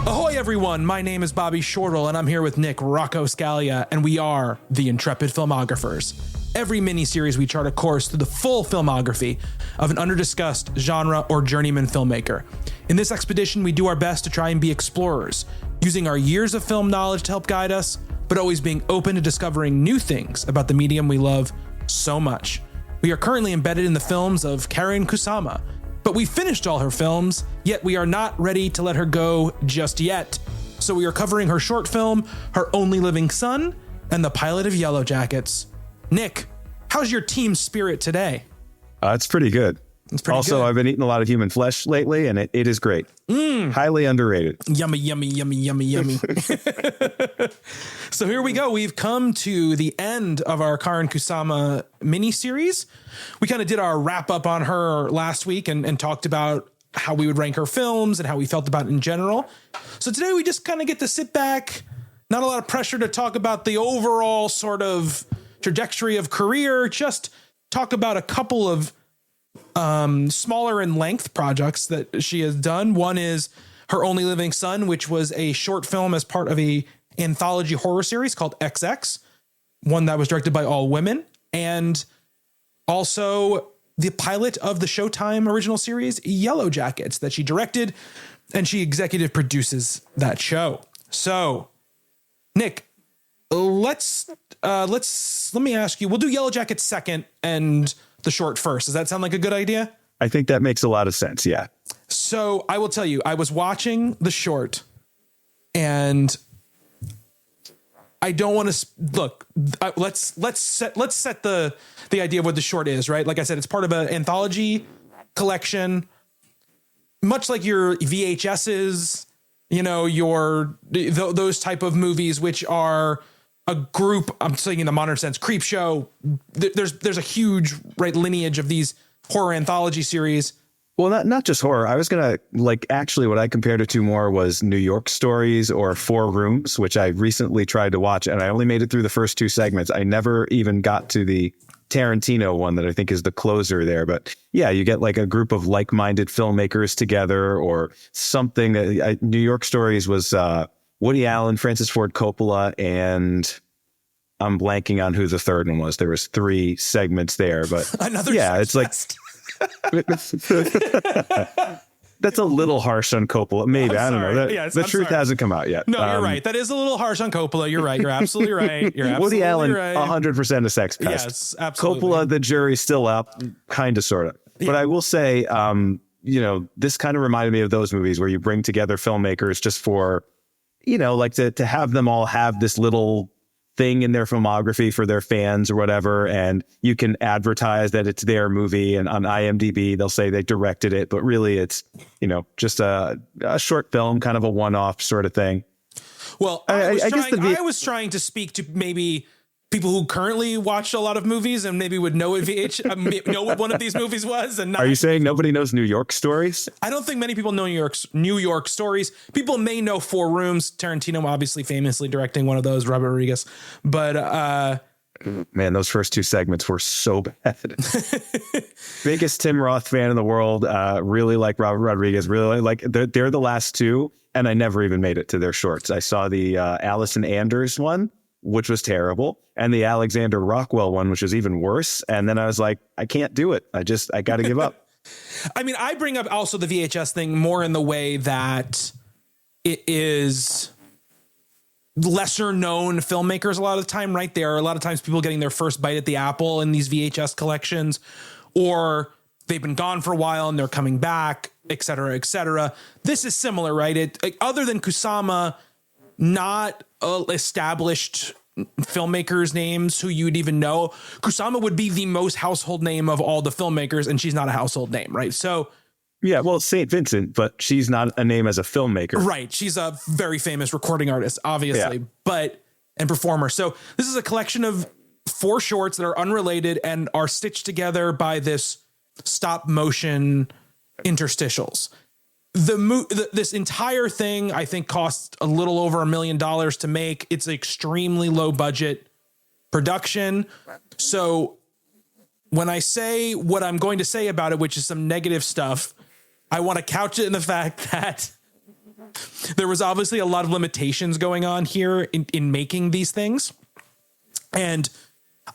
Ahoy, everyone. My name is Bobby Shortle, and I'm here with Nick Rocco Scalia, and we are the Intrepid Filmographers. Every miniseries, we chart a course through the full filmography of an underdiscussed genre or journeyman filmmaker. In this expedition, we do our best to try and be explorers, using our years of film knowledge to help guide us, but always being open to discovering new things about the medium we love so much. We are currently embedded in the films of Karyn Kusama, but we finished all her films, yet we are not ready to let her go just yet. So we are covering her short film, Her Only Living Son, and the pilot of Yellowjackets. Nick, how's your team spirit today? It's pretty good. It's pretty also, good. I've been eating a lot of human flesh lately, and it is great. Highly underrated. Yummy, yummy, yummy, yummy, yummy. So here we go. We've come to the end of our Karyn Kusama miniseries. We kind of did our wrap up on her last week and talked about how we would rank her films and how we felt about it in general. So today we just kind of get to sit back, not a lot of pressure to talk about the overall sort of trajectory of career, just talk about a couple of smaller in length projects that she has done. One is Her Only Living Son, which was a short film as part of a anthology horror series called XX, one that was directed by all women, and also the pilot of the Showtime original series Yellowjackets that she directed, and she executive produces that show. So, Nick, let me ask you, we'll do Yellowjackets second and the short first. Does that sound like a good idea? I think that makes a lot of sense. Yeah. So I will tell you, I was watching the short, and I don't want to look. Let's set the idea of what the short is, right? Like I said, it's part of an anthology collection, much like your VHSs, you know, those type of movies, which are a group. I'm saying in the modern sense, creep show. There's a huge lineage of these horror anthology series. Well, not just horror. I was going to actually what I compared it to more was New York Stories or Four Rooms, which I recently tried to watch, and I only made it through the first two segments. I never even got to the Tarantino one that I think is the closer there. But yeah, you get like a group of like-minded filmmakers together or something. New York Stories was Woody Allen, Francis Ford Coppola, and I'm blanking on who the third one was. There was three segments there, but it's like that's a little harsh on Coppola. Maybe I don't know. The truth hasn't come out yet. No, you're right. That is a little harsh on Coppola. You're right. You're absolutely right. Woody Allen, right. 100% a sex pest. Yes, absolutely. Coppola, the jury's still up, kind of, sort of. Yeah. But I will say, this kind of reminded me of those movies where you bring together filmmakers just for, to have them all have this little thing in their filmography for their fans or whatever, and you can advertise that it's their movie, and on IMDb they'll say they directed it, but really it's just a short film, kind of a one-off sort of thing. Well, I was trying to speak to maybe people who currently watch a lot of movies and maybe would know know what one of these movies was. And are you saying nobody knows New York Stories? I don't think many people know New York Stories. People may know Four Rooms. Tarantino obviously famously directing one of those, Robert Rodriguez. But man, those first two segments were so bad. Biggest Tim Roth fan in the world. Really like Robert Rodriguez. Really like they're the last two, and I never even made it to their shorts. I saw the Allison Anders one, which was terrible, and the Alexander Rockwell one, which was even worse. And then I was like, I can't do it. I got to give up. I mean, I bring up also the VHS thing more in the way that it is lesser known filmmakers a lot of the time, right? There are a lot of times people getting their first bite at the apple in these VHS collections, or they've been gone for a while and they're coming back, et cetera, et cetera. This is similar, right? Other than Kusama, not established filmmakers' names who you'd even know. Kusama would be the most household name of all the filmmakers, and she's not a household name, right? So, yeah, well, St. Vincent, but she's not a name as a filmmaker. Right. She's a very famous recording artist, obviously, and performer. So this is a collection of 4 shorts that are unrelated and are stitched together by this stop motion interstitials. This entire thing, I think, cost a little over $1 million to make. It's an extremely low budget production. So when I say what I'm going to say about it, which is some negative stuff, I want to couch it in the fact that there was obviously a lot of limitations going on here in making these things. And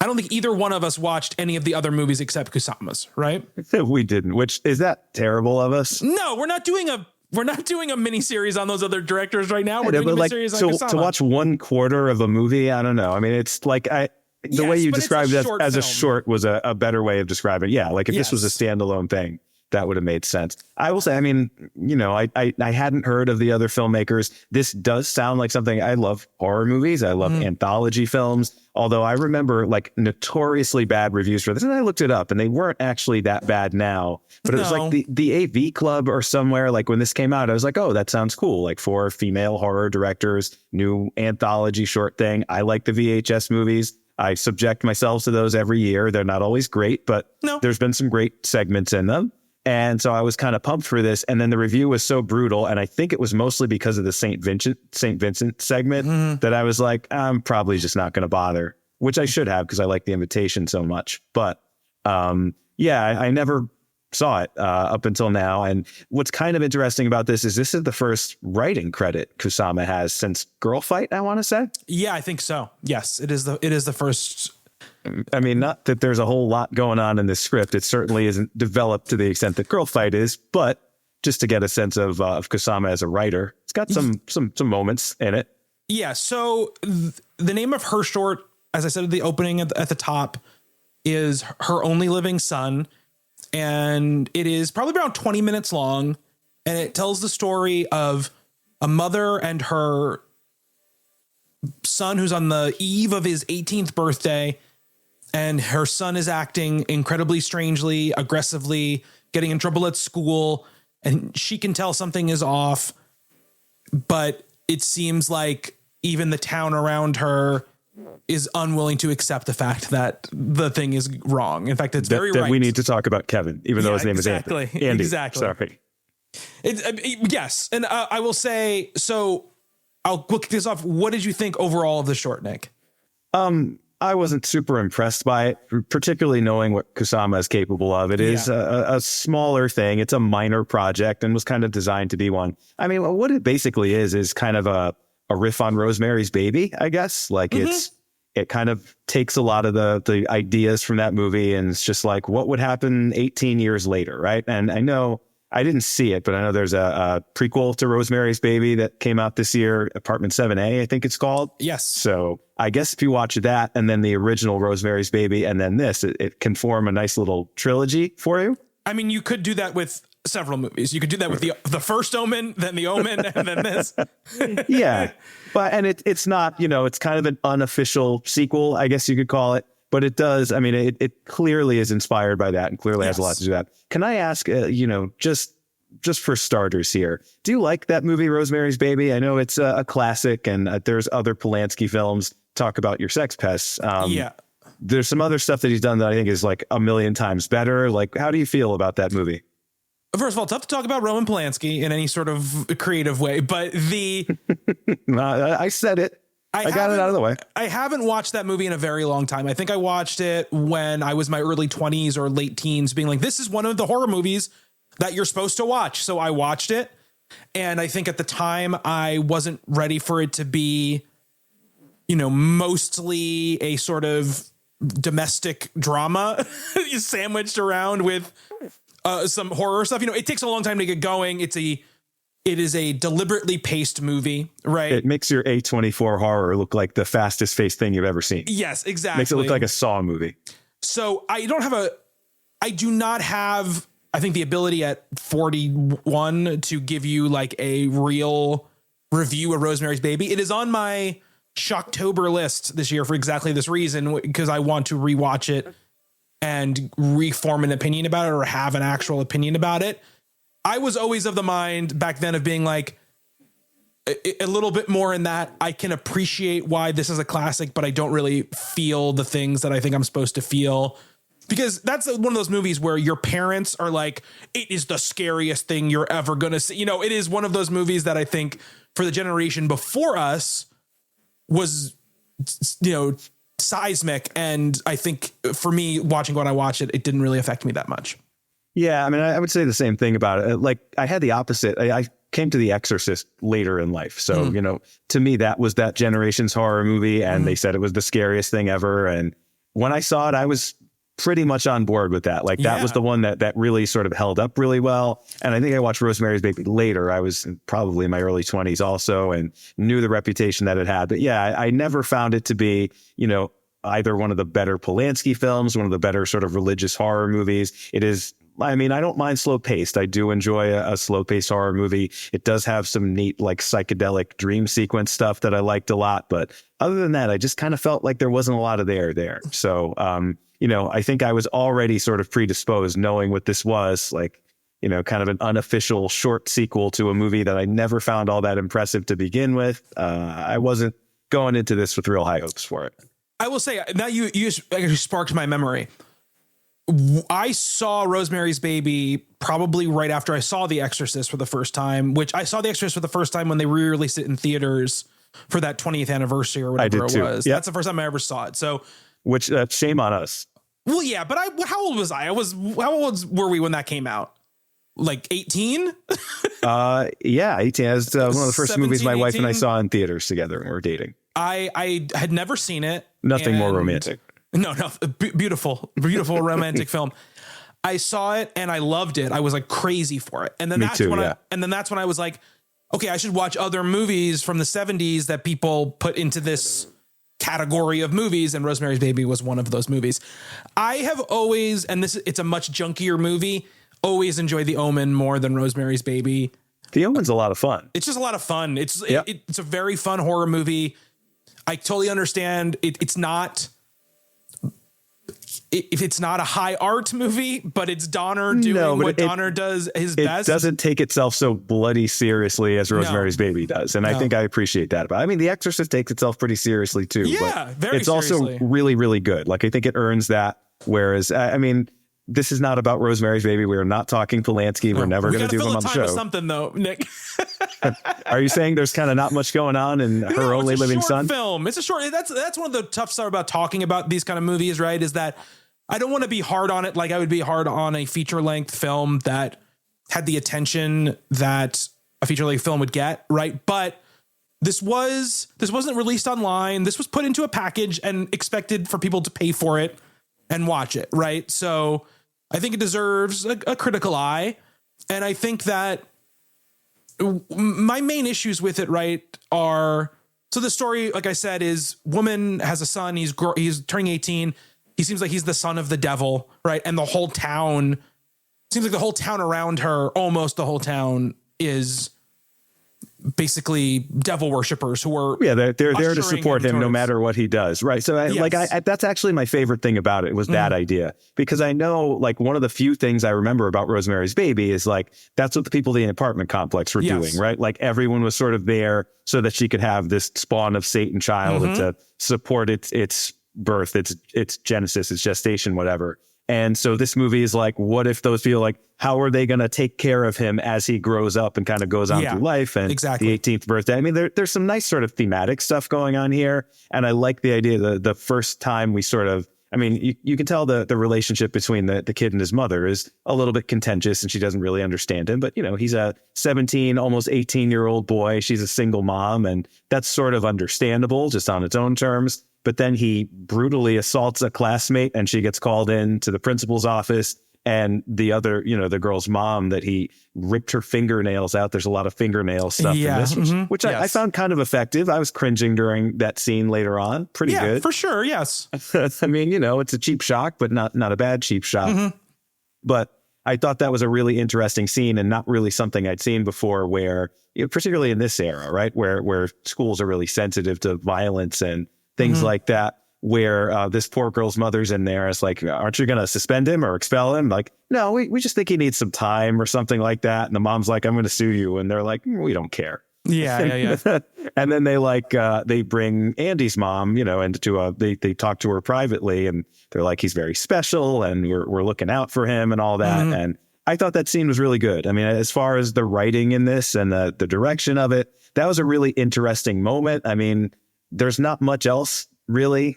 I don't think either one of us watched any of the other movies except Kusama's, right? We didn't, which is that terrible of us? No, we're not doing a miniseries on those other directors right now. We're doing a miniseries on Kusama. To watch 1/4 of a movie, I don't know. I mean, it's like the way you described it as a short was a better way of describing it. Yeah, like if this was a standalone thing, that would have made sense. I will say, I mean, you know, I hadn't heard of the other filmmakers. This does sound like something. I love horror movies. I love anthology films. Although I remember like notoriously bad reviews for this, and I looked it up, and they weren't actually that bad now. But it was like the AV Club or somewhere. Like when this came out, I was like, oh, that sounds cool. Like 4 female horror directors, new anthology short thing. I like the VHS movies. I subject myself to those every year. They're not always great, but there's been some great segments in them. And so I was kind of pumped for this. And then the review was so brutal. And I think it was mostly because of the St. Vincent segment that I was like, I'm probably just not going to bother, which I should have because I like The Invitation so much. But I never saw it up until now. And what's kind of interesting about this is the first writing credit Kusama has since Girl Fight, I want to say. Yeah, I think so. Yes, it is the first. I mean, not that there's a whole lot going on in this script. It certainly isn't developed to the extent that Girl Fight is, but just to get a sense of Kusama as a writer, it's got some moments in it. Yeah. So the name of her short, as I said at the opening at the top, is Her Only Living Son. And it is probably around 20 minutes long. And it tells the story of a mother and her son who's on the eve of his 18th birthday. And her son is acting incredibly strangely, aggressively, getting in trouble at school. And she can tell something is off. But it seems like even the town around her is unwilling to accept the fact that the thing is wrong. In fact, it's very right. We need to talk about Kevin, even though his name is Andy. Exactly. Sorry. Yes. And I will say, so I'll kick this off. What did you think overall of the short, Nick? I wasn't super impressed by it, particularly knowing what Kusama is capable of. It is a smaller thing. It's a minor project and was kind of designed to be one. I mean, what it basically is kind of a riff on Rosemary's Baby, I guess. Like it kind of takes a lot of the ideas from that movie, and it's just like, what would happen 18 years later, right? And I know I didn't see it, but I know there's a prequel to Rosemary's Baby that came out this year, Apartment 7A, I think it's called. Yes. So I guess if you watch that and then the original Rosemary's Baby and then this, it can form a nice little trilogy for you. I mean, you could do that with several movies. You could do that with the first Omen, then the Omen, and then this. Yeah. But it's not, it's kind of an unofficial sequel, I guess you could call it. But it does. I mean, it clearly is inspired by that and clearly has a lot to do with that. Can I ask, just for starters here, do you like that movie, Rosemary's Baby? I know it's a classic, and there's other Polanski films talk about your sex pests. There's some other stuff that he's done that I think is like a million times better. Like, how do you feel about that movie? First of all, tough to talk about Roman Polanski in any sort of creative way, but I said it. I got it out of the way. I haven't watched that movie in a very long time. I think I watched it when I was my early 20s or late teens, being like, this is one of the horror movies that you're supposed to watch. So I watched it. And I think at the time I wasn't ready for it to be, mostly a sort of domestic drama sandwiched around with some horror stuff. It takes a long time to get going. It is a deliberately paced movie, right? It makes your A24 horror look like the fastest paced thing you've ever seen. Yes, exactly. Makes it look like a Saw movie. So I do not have, I think, the ability at 41 to give you like a real review of Rosemary's Baby. It is on my Shocktober list this year for exactly this reason, because I want to rewatch it and reform an opinion about it or have an actual opinion about it. I was always of the mind back then of being like a little bit more in that I can appreciate why this is a classic, but I don't really feel the things that I think I'm supposed to feel, because that's one of those movies where your parents are like, it is the scariest thing you're ever going to see. It is one of those movies that I think for the generation before us was, seismic. And I think for me, watching when I watched it, it didn't really affect me that much. Yeah, I mean, I would say the same thing about it. Like, I had the opposite. I came to The Exorcist later in life. So, to me, that was that generation's horror movie. And they said it was the scariest thing ever. And when I saw it, I was pretty much on board with that. Like that was the one that really sort of held up really well. And I think I watched Rosemary's Baby later. I was probably in my early 20s also and knew the reputation that it had. But yeah, I never found it to be, either one of the better Polanski films, one of the better sort of religious horror movies. It is, I mean, I don't mind slow paced. I do enjoy a slow paced horror movie. It does have some neat, like psychedelic dream sequence stuff that I liked a lot. But other than that, I just kind of felt like there wasn't a lot of there. So, I think I was already sort of predisposed knowing what this was, like, kind of an unofficial short sequel to a movie that I never found all that impressive to begin with. I wasn't going into this with real high hopes for it. I will say, now you actually sparked my memory. I saw Rosemary's Baby probably right after I saw The Exorcist for the first time, which I saw The Exorcist for the first time when they re-released it in theaters for that 20th anniversary or whatever it was. Yep. That's the first time I ever saw it. So, which shame on us. Well, yeah, but how old was I? How old were we when that came out? Like 18? Yeah, 18. It was one of the first 17, movies my 18? wife and I saw in theaters together when we were dating. I had never seen it. Nothing more romantic. No, beautiful romantic film. I saw it and I loved it. I was like crazy for it. And then that's when I was like, okay, I should watch other movies from the 70s that people put into this category of movies, and Rosemary's Baby was one of those movies. I have always, and it's a much junkier movie, always enjoyed The Omen more than Rosemary's Baby. The Omen's a lot of fun. It's just a lot of fun. It's a very fun horror movie. I totally understand it's not a high art movie, but it's Donner doing what Donner does his best. It doesn't take itself so bloody seriously as Rosemary's Baby does. And I think I appreciate that. But I mean, The Exorcist takes itself pretty seriously too. Yeah, but very it's seriously. Also really, really good. Like I think it earns that. Whereas, I mean, this is not about Rosemary's Baby. We're not talking Polanski. We're never going to do him on the show. Something though, Nick. Are you saying there's kind of not much going on in Her Only Living Son? Film. It's a short. That's one of the tough stuff about talking about these kind of movies, right? Is that I don't want to be hard on it like I would be hard on a feature length film that had the attention that a feature length film would get, right? But this wasn't released online. This was put into a package and expected for people to pay for it and watch it, right? So I think it deserves a critical eye. And I think that my main issues with it, right, are, so the story, like I said, is woman has a son. He's turning 18. He seems like he's the son of the devil, right? And the whole town, seems like the whole town around her, almost the whole town, is basically devil worshippers who are they're there to support him no matter what he does, right? So that's actually my favorite thing about it was that idea, because I know like one of the few things I remember about Rosemary's Baby is like that's what the people in the apartment complex were doing, right? Like everyone was sort of there so that she could have this spawn of Satan child to support its birth, its genesis, its gestation, whatever. And so this movie is like, what if those people, like, how are they going to take care of him as he grows up and kind of goes on through life? And the 18th birthday. I mean, there's some nice sort of thematic stuff going on here. And I like the idea that the first time we sort of, I mean, you can tell the relationship between the kid and his mother is a little bit contentious and she doesn't really understand him. But, he's a 17, almost 18-year-old boy. She's a single mom. And that's sort of understandable just on its own terms. But then he brutally assaults a classmate and she gets called in to the principal's office. And the other, the girl's mom, that he ripped her fingernails out. There's a lot of fingernail stuff in this, which I found kind of effective. I was cringing during that scene later on. Pretty good. Yeah, for sure. Yes. I mean, it's a cheap shock, but not a bad cheap shock. But I thought that was a really interesting scene and not really something I'd seen before where, particularly in this era, right, where schools are really sensitive to violence and things like that, where this poor girl's mother's in there. It's like, aren't you going to suspend him or expel him? Like, no, we just think he needs some time or something like that. And the mom's like, I'm going to sue you. And they're like, we don't care. Yeah. And then they bring Andy's mom, into they talk to her privately and they're like, he's very special and we're looking out for him and all that. And I thought that scene was really good. I mean, as far as the writing in this and the direction of it, that was a really interesting moment. I mean, there's not much else really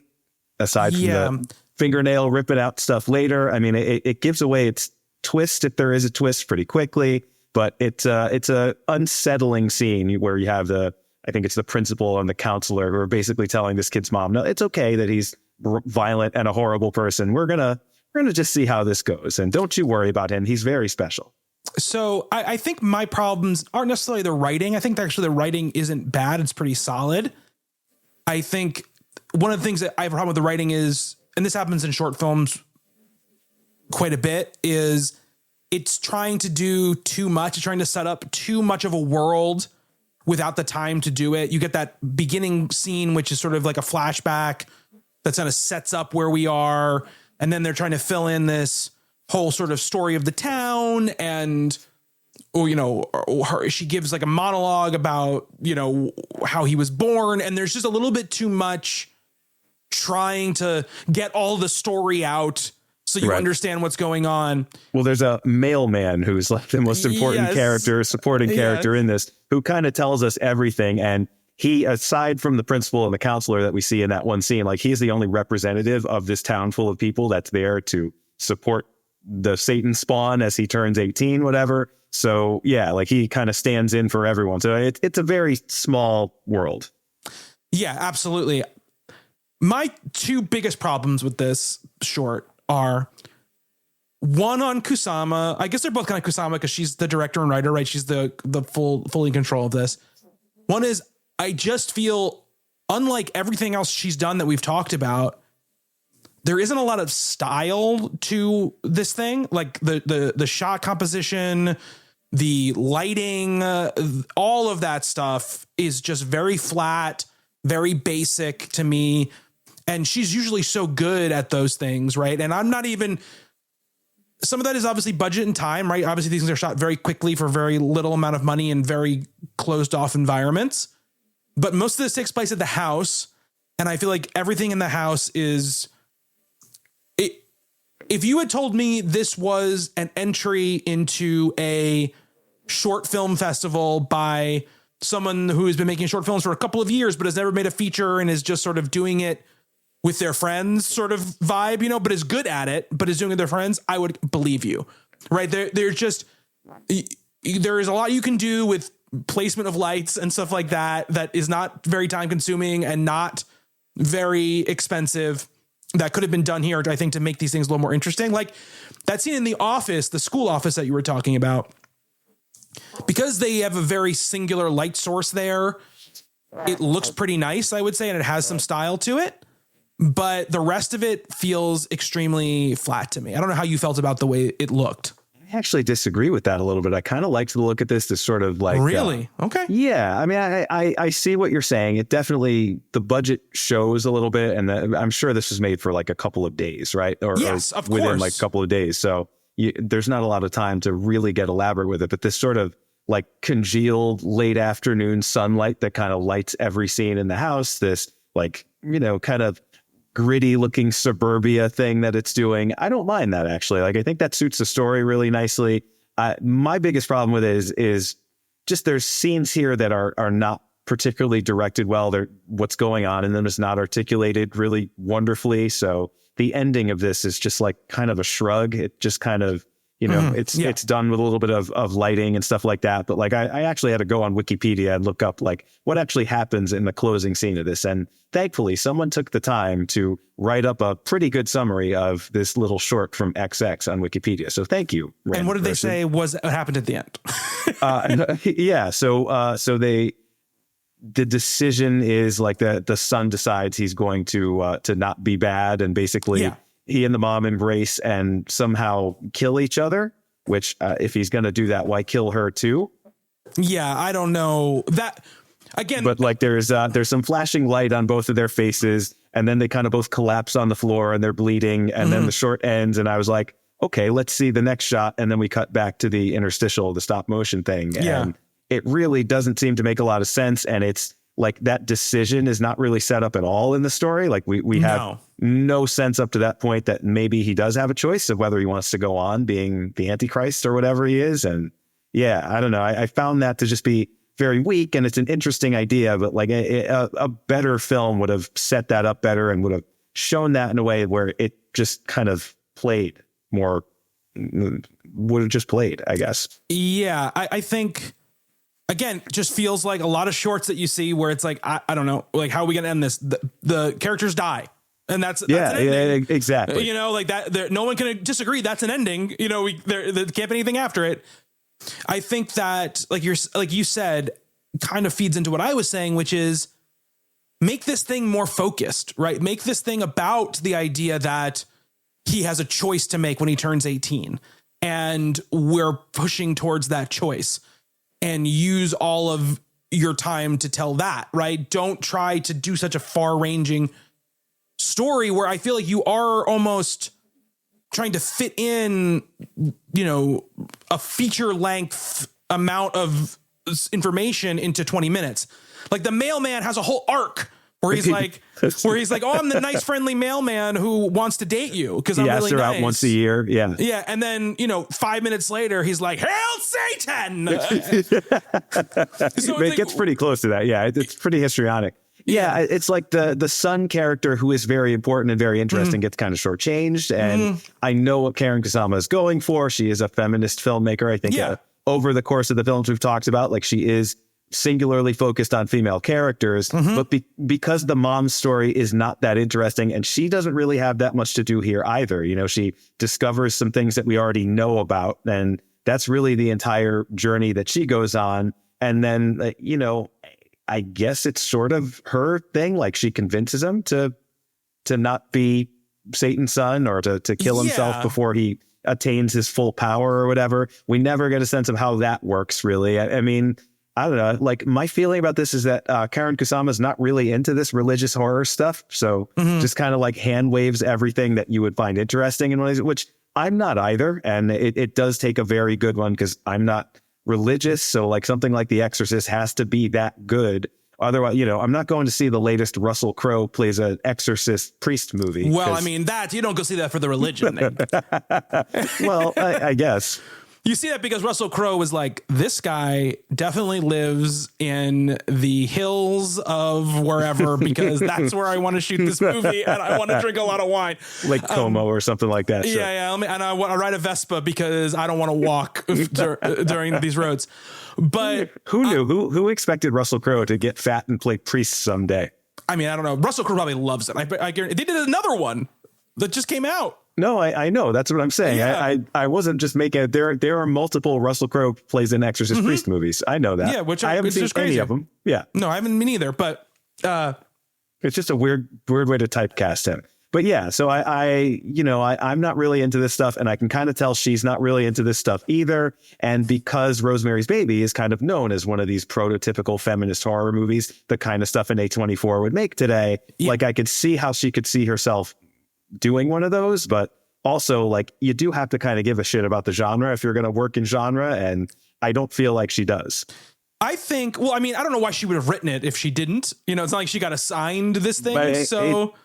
aside from the fingernail ripping out stuff later. I mean, it gives away its twist, if there is a twist, pretty quickly. but it's a unsettling scene where you have I think it's the principal and the counselor who are basically telling this kid's mom, no, it's okay that he's violent and a horrible person. We're gonna just see how this goes, and don't you worry about him. He's very special. So I think my problems aren't necessarily the writing. I think actually the writing isn't bad. It's pretty solid. I think one of the things that I have a problem with the writing is, and this happens in short films quite a bit, is it's trying to do too much. It's trying to set up too much of a world without the time to do it. You get that beginning scene, which is sort of like a flashback that kind of sets up where we are. And then they're trying to fill in this whole sort of story of the town, and, or, you know, she gives like a monologue about, you know, how he was born. And there's just a little bit too much trying to get all the story out so you understand what's going on. Well, there's a mailman who's like the most important supporting character in this, who kind of tells us everything. And he, aside from the principal and the counselor that we see in that one scene, like he's the only representative of this town full of people that's there to support the Satan spawn as he turns 18, whatever. So yeah, like he kind of stands in for everyone. So it's a very small world. Yeah, absolutely. My two biggest problems with this short are one on Kusama. I guess they're both kind of Kusama because she's the director and writer, right? She's the fully in control of this. One is, I just feel, unlike everything else she's done that we've talked about, there isn't a lot of style to this thing. Like the shot composition, the lighting, all of that stuff is just very flat, very basic to me. And she's usually so good at those things, right? And I'm not even, some of that is obviously budget and time, right? Obviously these things are shot very quickly for very little amount of money in very closed off environments. But most of this takes place at the house. And I feel like everything in the house is, if you had told me this was an entry into a short film festival by someone who's been making short films for a couple of years, but has never made a feature and is just sort of doing it with their friends sort of vibe, you know, but is good at it, but is doing it with their friends, I would believe you, right? There's just, there is a lot you can do with placement of lights and stuff like that, that is not very time consuming and not very expensive. That could have been done here, I think, to make these things a little more interesting. Like that scene in the office, the school office that you were talking about, because they have a very singular light source there, it looks pretty nice, I would say, and it has some style to it. But the rest of it feels extremely flat to me. I don't know how you felt about the way it looked. I actually disagree with that a little bit. I kind of liked the look at this to sort of like... Really? Okay. Yeah. I mean, I see what you're saying. It definitely, the budget shows a little bit, and I'm sure this was made for like a couple of days, right? Yes, of course. Within like a couple of days. So there's not a lot of time to really get elaborate with it. But this sort of like congealed late afternoon sunlight that kind of lights every scene in the house, this like, you know, kind of gritty looking suburbia thing that it's doing. I don't mind that, actually. Like, I think that suits the story really nicely. My biggest problem with it is just there's scenes here that are not particularly directed well. What's going on in them is not articulated really wonderfully. So the ending of this is just like kind of a shrug. It just kind of, you know, it's done with a little bit of lighting and stuff like that. But like, I actually had to go on Wikipedia and look up like what actually happens in the closing scene of this. And thankfully, someone took the time to write up a pretty good summary of this little short from XX on Wikipedia. So thank you. And what did they say was what happened at the end? Yeah. So the decision is like the son decides he's going to not be bad, and basically he and the mom embrace and somehow kill each other, which if he's going to do that, why kill her too? Yeah, I don't know that again. But like there's some flashing light on both of their faces, and then they kind of both collapse on the floor and they're bleeding, and then the short ends, and I was like, okay, let's see the next shot. And then we cut back to the interstitial, the stop motion thing. And it really doesn't seem to make a lot of sense. And it's like that decision is not really set up at all in the story. Like we have no sense up to that point that maybe he does have a choice of whether he wants to go on being the Antichrist or whatever he is. And yeah, I don't know. I found that to just be very weak, and it's an interesting idea, but like a better film would have set that up better and would have shown that in a way where it just kind of played more would have just played, I guess. Yeah, I think, again, just feels like a lot of shorts that you see where it's like, I don't know, like, how are we going to end this? The characters die. And that's an ending. Exactly. You know, like that, no one can disagree. That's an ending. You know, there can't be anything after it. I think that, like you said, kind of feeds into what I was saying, which is make this thing more focused, right? Make this thing about the idea that he has a choice to make when he turns 18, and we're pushing towards that choice, and use all of your time to tell that, right? Don't try to do such a far-ranging story where I feel like you are almost trying to fit in, you know, a feature length amount of information into 20 minutes. Like the mailman has a whole arc where he's like, oh, I'm the nice, friendly mailman who wants to date you because I'm really nice. Out once a year. Yeah. Yeah. And then, you know, 5 minutes later, he's like, Hail Satan. So it gets pretty close to that. Yeah. It's pretty histrionic. Yeah, it's like the son character, who is very important and very interesting, gets kind of shortchanged. And I know what Karyn Kusama is going for. She is a feminist filmmaker. I think over the course of the films we've talked about, like, she is singularly focused on female characters. But because the mom's story is not that interesting, and she doesn't really have that much to do here either. You know, she discovers some things that we already know about, and that's really the entire journey that she goes on. And then, you know, I guess it's sort of her thing. Like, she convinces him to not be Satan's son, or to kill himself before he attains his full power or whatever. We never get a sense of how that works, really. I mean, I don't know. Like, my feeling about this is that Karyn Kusama is not really into this religious horror stuff. So just kind of like hand waves everything that you would find interesting in one of these, which I'm not either. And it does take a very good one, because I'm not religious. So like something like The Exorcist has to be that good. Otherwise, you know, I'm not going to see the latest Russell Crowe plays an exorcist priest movie. Well, I mean, that you don't go see that for the religion. Well, I guess. You see that because Russell Crowe was like, this guy definitely lives in the hills of wherever, because that's where I want to shoot this movie, and I want to drink a lot of wine. Like Como or something like that. Sure. Yeah. And I want to ride a Vespa because I don't want to walk during these roads. But who knew? Who expected Russell Crowe to get fat and play priest someday? I mean, I don't know. Russell Crowe probably loves it. I guarantee they did another one that just came out. No, I know. That's what I'm saying. Yeah. I wasn't just making it. There are multiple Russell Crowe plays in Exorcist priest movies. I know that. Yeah, which I haven't seen any of them. Yeah. No, I haven't been either. But it's just a weird way to typecast him. But yeah, so I'm not really into this stuff, and I can kind of tell she's not really into this stuff either. And because Rosemary's Baby is kind of known as one of these prototypical feminist horror movies, the kind of stuff an A24 would make today, like, I could see how she could see herself doing one of those. But also, like, you do have to kind of give a shit about the genre if you're going to work in genre, and I don't feel like she does. I think, well, I mean, I don't know why she would have written it if she didn't. You know, it's not like she got assigned this thing.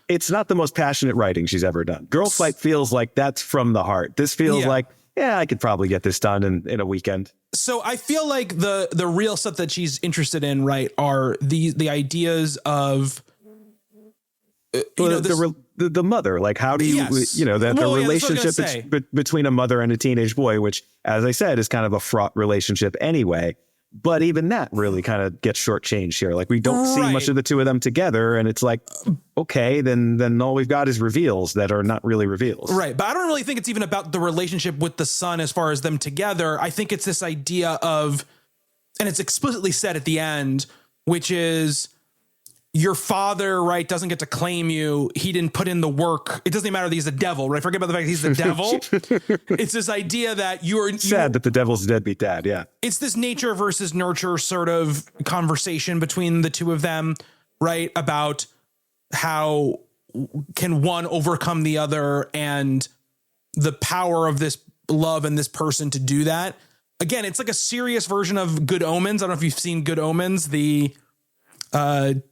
It's not the most passionate writing she's ever done. Girls Fight feels like that's from the heart. This feels like, I could probably get this done in a weekend. So I feel like the real stuff that she's interested in, right, are the ideas of the mother. Like, how do you, the relationship between a mother and a teenage boy, which, as I said, is kind of a fraught relationship anyway. But even that really kind of gets shortchanged here. Like, we don't see much of the two of them together. And it's like, okay, then all we've got is reveals that are not really reveals. Right. But I don't really think it's even about the relationship with the son as far as them together. I think it's this idea of, and it's explicitly said at the end, which is, your father, right, doesn't get to claim you. He didn't put in the work. It doesn't even matter that he's the devil, right? Forget about the fact that he's the devil. It's this idea that you're sad that the devil's a deadbeat dad. Yeah. It's this nature versus nurture sort of conversation between the two of them, right? About how can one overcome the other, and the power of this love and this person to do that. Again, it's like a serious version of Good Omens. I don't know if you've seen Good Omens, the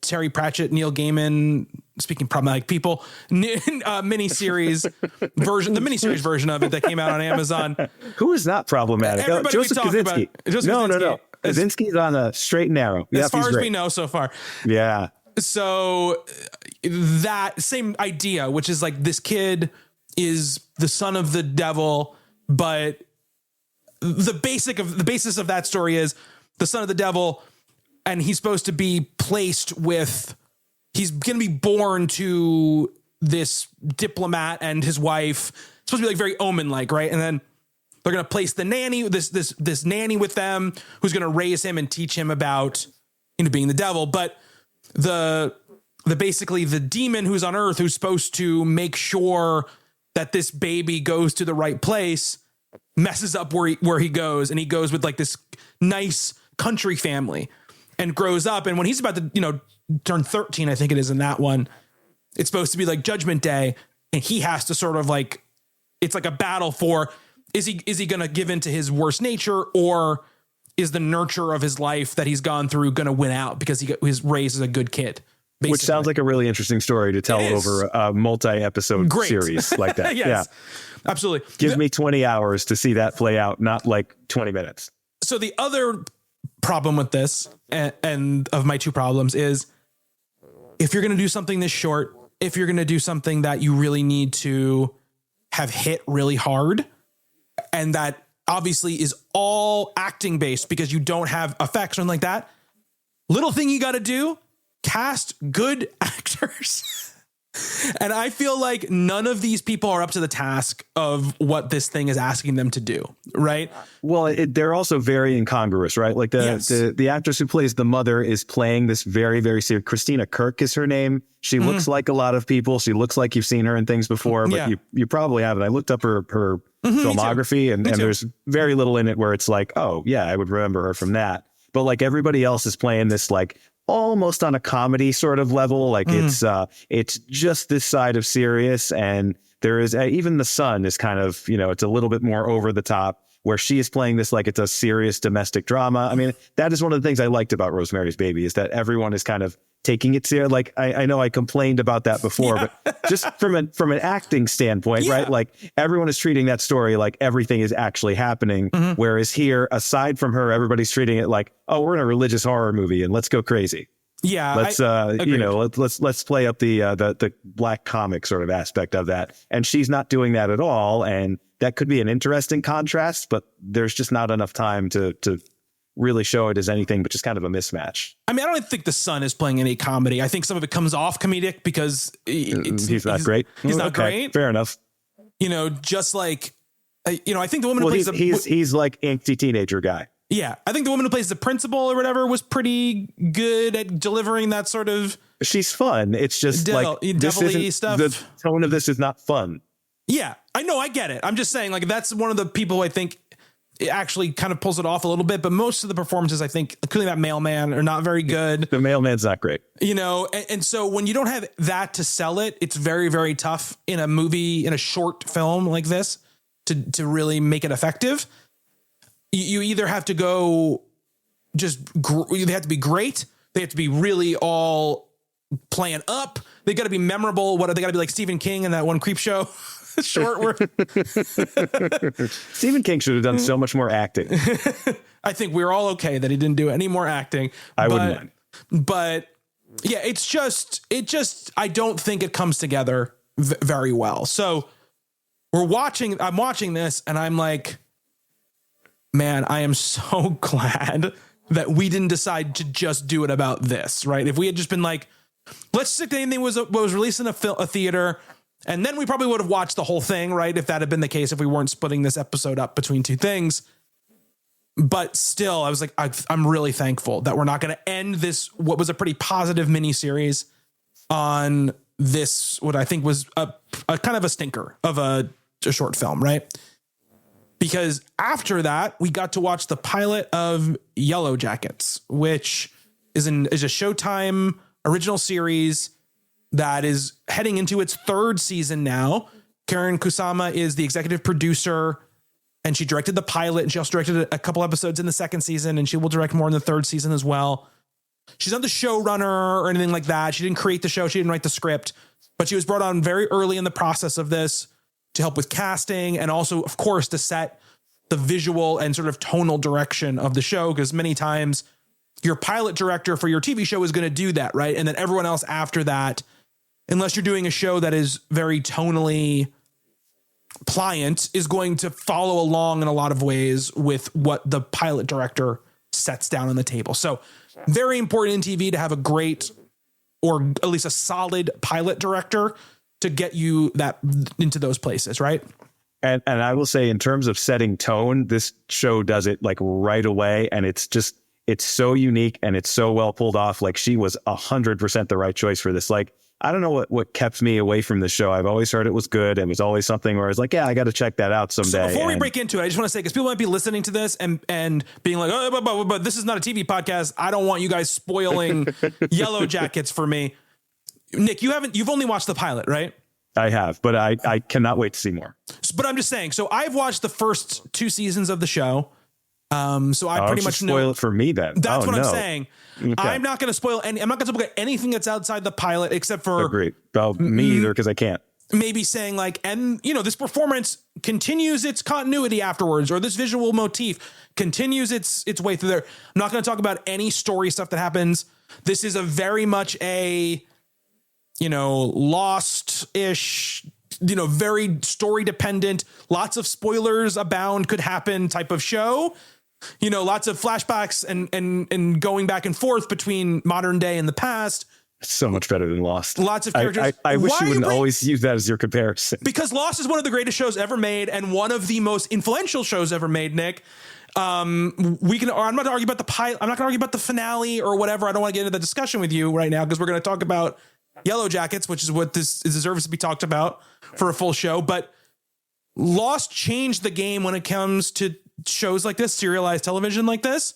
Terry Pratchett, Neil Gaiman, speaking problematic people, miniseries version, the miniseries version of it that came out on Amazon. Who is not problematic? Joseph Kosinski. No. Kosinski's on a straight and narrow. As far as we know so far. Yeah. So that same idea, which is like, this kid is the son of the devil, But the basis of that story is the son of the devil, and he's supposed to be placed with, he's going to be born to this diplomat and his wife. It's supposed to be like very Omen-like, right? And then they're going to place the nanny, this nanny with them, who's going to raise him and teach him about, being the devil. But the basically the demon who's on Earth, who's supposed to make sure that this baby goes to the right place, messes up where he goes, and he goes with like this nice country family and grows up. And when he's about to, turn 13, I think it is in that one, it's supposed to be like Judgment Day. And he has to sort of like, it's like a battle for, is he going to give in to his worst nature, or is the nurture of his life that he's gone through going to win out because he was raised as a good kid? Basically. Which sounds like a really interesting story to tell over a multi-episode series like that. Yes, yeah, absolutely. Give me 20 hours to see that play out, not like 20 minutes. So the other problem with this, and of my two problems, is if you're going to do something this short, if you're going to do something that you really need to have hit really hard, and that obviously is all acting based because you don't have effects or anything like that, little thing you got to do, cast good actors. And I feel like none of these people are up to the task of what this thing is asking them to do, right? Well, they're also very incongruous, right? Like the actress who plays the mother is playing this very, very serious. Christina Kirk is her name. She looks like a lot of people. She looks like you've seen her in things before, but you probably haven't. I looked up her filmography, and there's very little in it where it's like, oh yeah, I would remember her from that. But like everybody else is playing this like almost on a comedy sort of level. Like it's just this side of serious. And there is even the son is kind of, it's a little bit more over the top, where she is playing this like it's a serious domestic drama. I mean, that is one of the things I liked about Rosemary's Baby, is that everyone is kind of taking it serious. Like I know I complained about that before, but just from an acting standpoint, right? Like everyone is treating that story like everything is actually happening. Whereas here, aside from her, everybody's treating it like, oh, we're in a religious horror movie and let's go crazy. Yeah. Let's let's play up the black comic sort of aspect of that. And she's not doing that at all. And that could be an interesting contrast, but there's just not enough time to really show it as anything but just kind of a mismatch. I mean, I don't think the son is playing any comedy. I think some of it comes off comedic because he's not great. He's not great. Fair enough. Just like, I think the woman who plays he's like angsty teenager guy. Yeah. I think the woman who plays the principal or whatever was pretty good at delivering that sort of. She's fun. It's just like devilly stuff. The tone of this is not fun. Yeah, I know. I get it. I'm just saying, like, that's one of the people who I think it actually kind of pulls it off a little bit. But most of the performances, I think, including that mailman, are not very good. The mailman's not great. And so when you don't have that to sell it, it's very, very tough in a movie, in a short film like this to really make it effective. You either have to go they have to be great. They have to be really all playing up. They got to be memorable. They got to be like Stephen King in that one Creep Show. Short word. Stephen King should have done so much more acting. I think we're all okay that he didn't do any more acting. I wouldn't mind. But yeah, it just, I don't think it comes together very well. So I'm watching this and I'm like, man, I am so glad that we didn't decide to just do it about this, right? If we had just been like, let's stick to anything was released in a theater, and then we probably would have watched the whole thing, right? If that had been the case, if we weren't splitting this episode up between two things. But still, I was like, I'm really thankful that we're not going to end this, what was a pretty positive miniseries, on this, what I think was a kind of a stinker of a short film, right? Because after that, we got to watch the pilot of Yellowjackets, which is a Showtime original series that is heading into its third season now. Karyn Kusama is the executive producer, and she directed the pilot, and she also directed a couple episodes in the second season, and she will direct more in the third season as well. She's not the showrunner or anything like that. She didn't create the show. She didn't write the script, but she was brought on very early in the process of this to help with casting, and also, of course, to set the visual and sort of tonal direction of the show, because many times your pilot director for your TV show is going to do that, right? And then everyone else after that, unless you're doing a show that is very tonally pliant is going to follow along in a lot of ways with what the pilot director sets down on the table. So very important in TV to have a great, or at least a solid pilot director to get you that into those places, right? And I will say, in terms of setting tone, this show does it like right away. And it's so unique and it's so well pulled off. Like, she was 100% the right choice for this. Like, I don't know what kept me away from the show. I've always heard it was good. And it was always something where I was like, yeah, I got to check that out someday. So before we break into it, I just want to say, because people might be listening to this and being like, oh, but this is not a TV podcast. I don't want you guys spoiling Yellowjackets for me. Nick, you've only watched the pilot, right? I have, but I cannot wait to see more. But I'm just saying, so I've watched the first 2 seasons of the show. So I pretty much know. Spoil it for me then. That's what I'm saying. Okay. I'm not going to spoil I'm not going to spoil anything that's outside the pilot, except for. Agreed. Well, me either, because I can't. Maybe saying like, and this performance continues its continuity afterwards, or this visual motif continues its way through there. I'm not going to talk about any story stuff that happens. This is a very much a, Lost-ish, very story dependent, lots of spoilers abound could happen type of show. Lots of flashbacks and going back and forth between modern day and the past. It's so much better than Lost. Lots of characters. I wish you wouldn't always use that as your comparison. Because Lost is one of the greatest shows ever made and one of the most influential shows ever made, Nick. I'm not going to argue about the pilot. I'm not going to argue about the finale or whatever. I don't want to get into the discussion with you right now, because we're going to talk about Yellowjackets, which is what this deserves to be talked about for a full show. But Lost changed the game when it comes to shows like this, serialized television like this.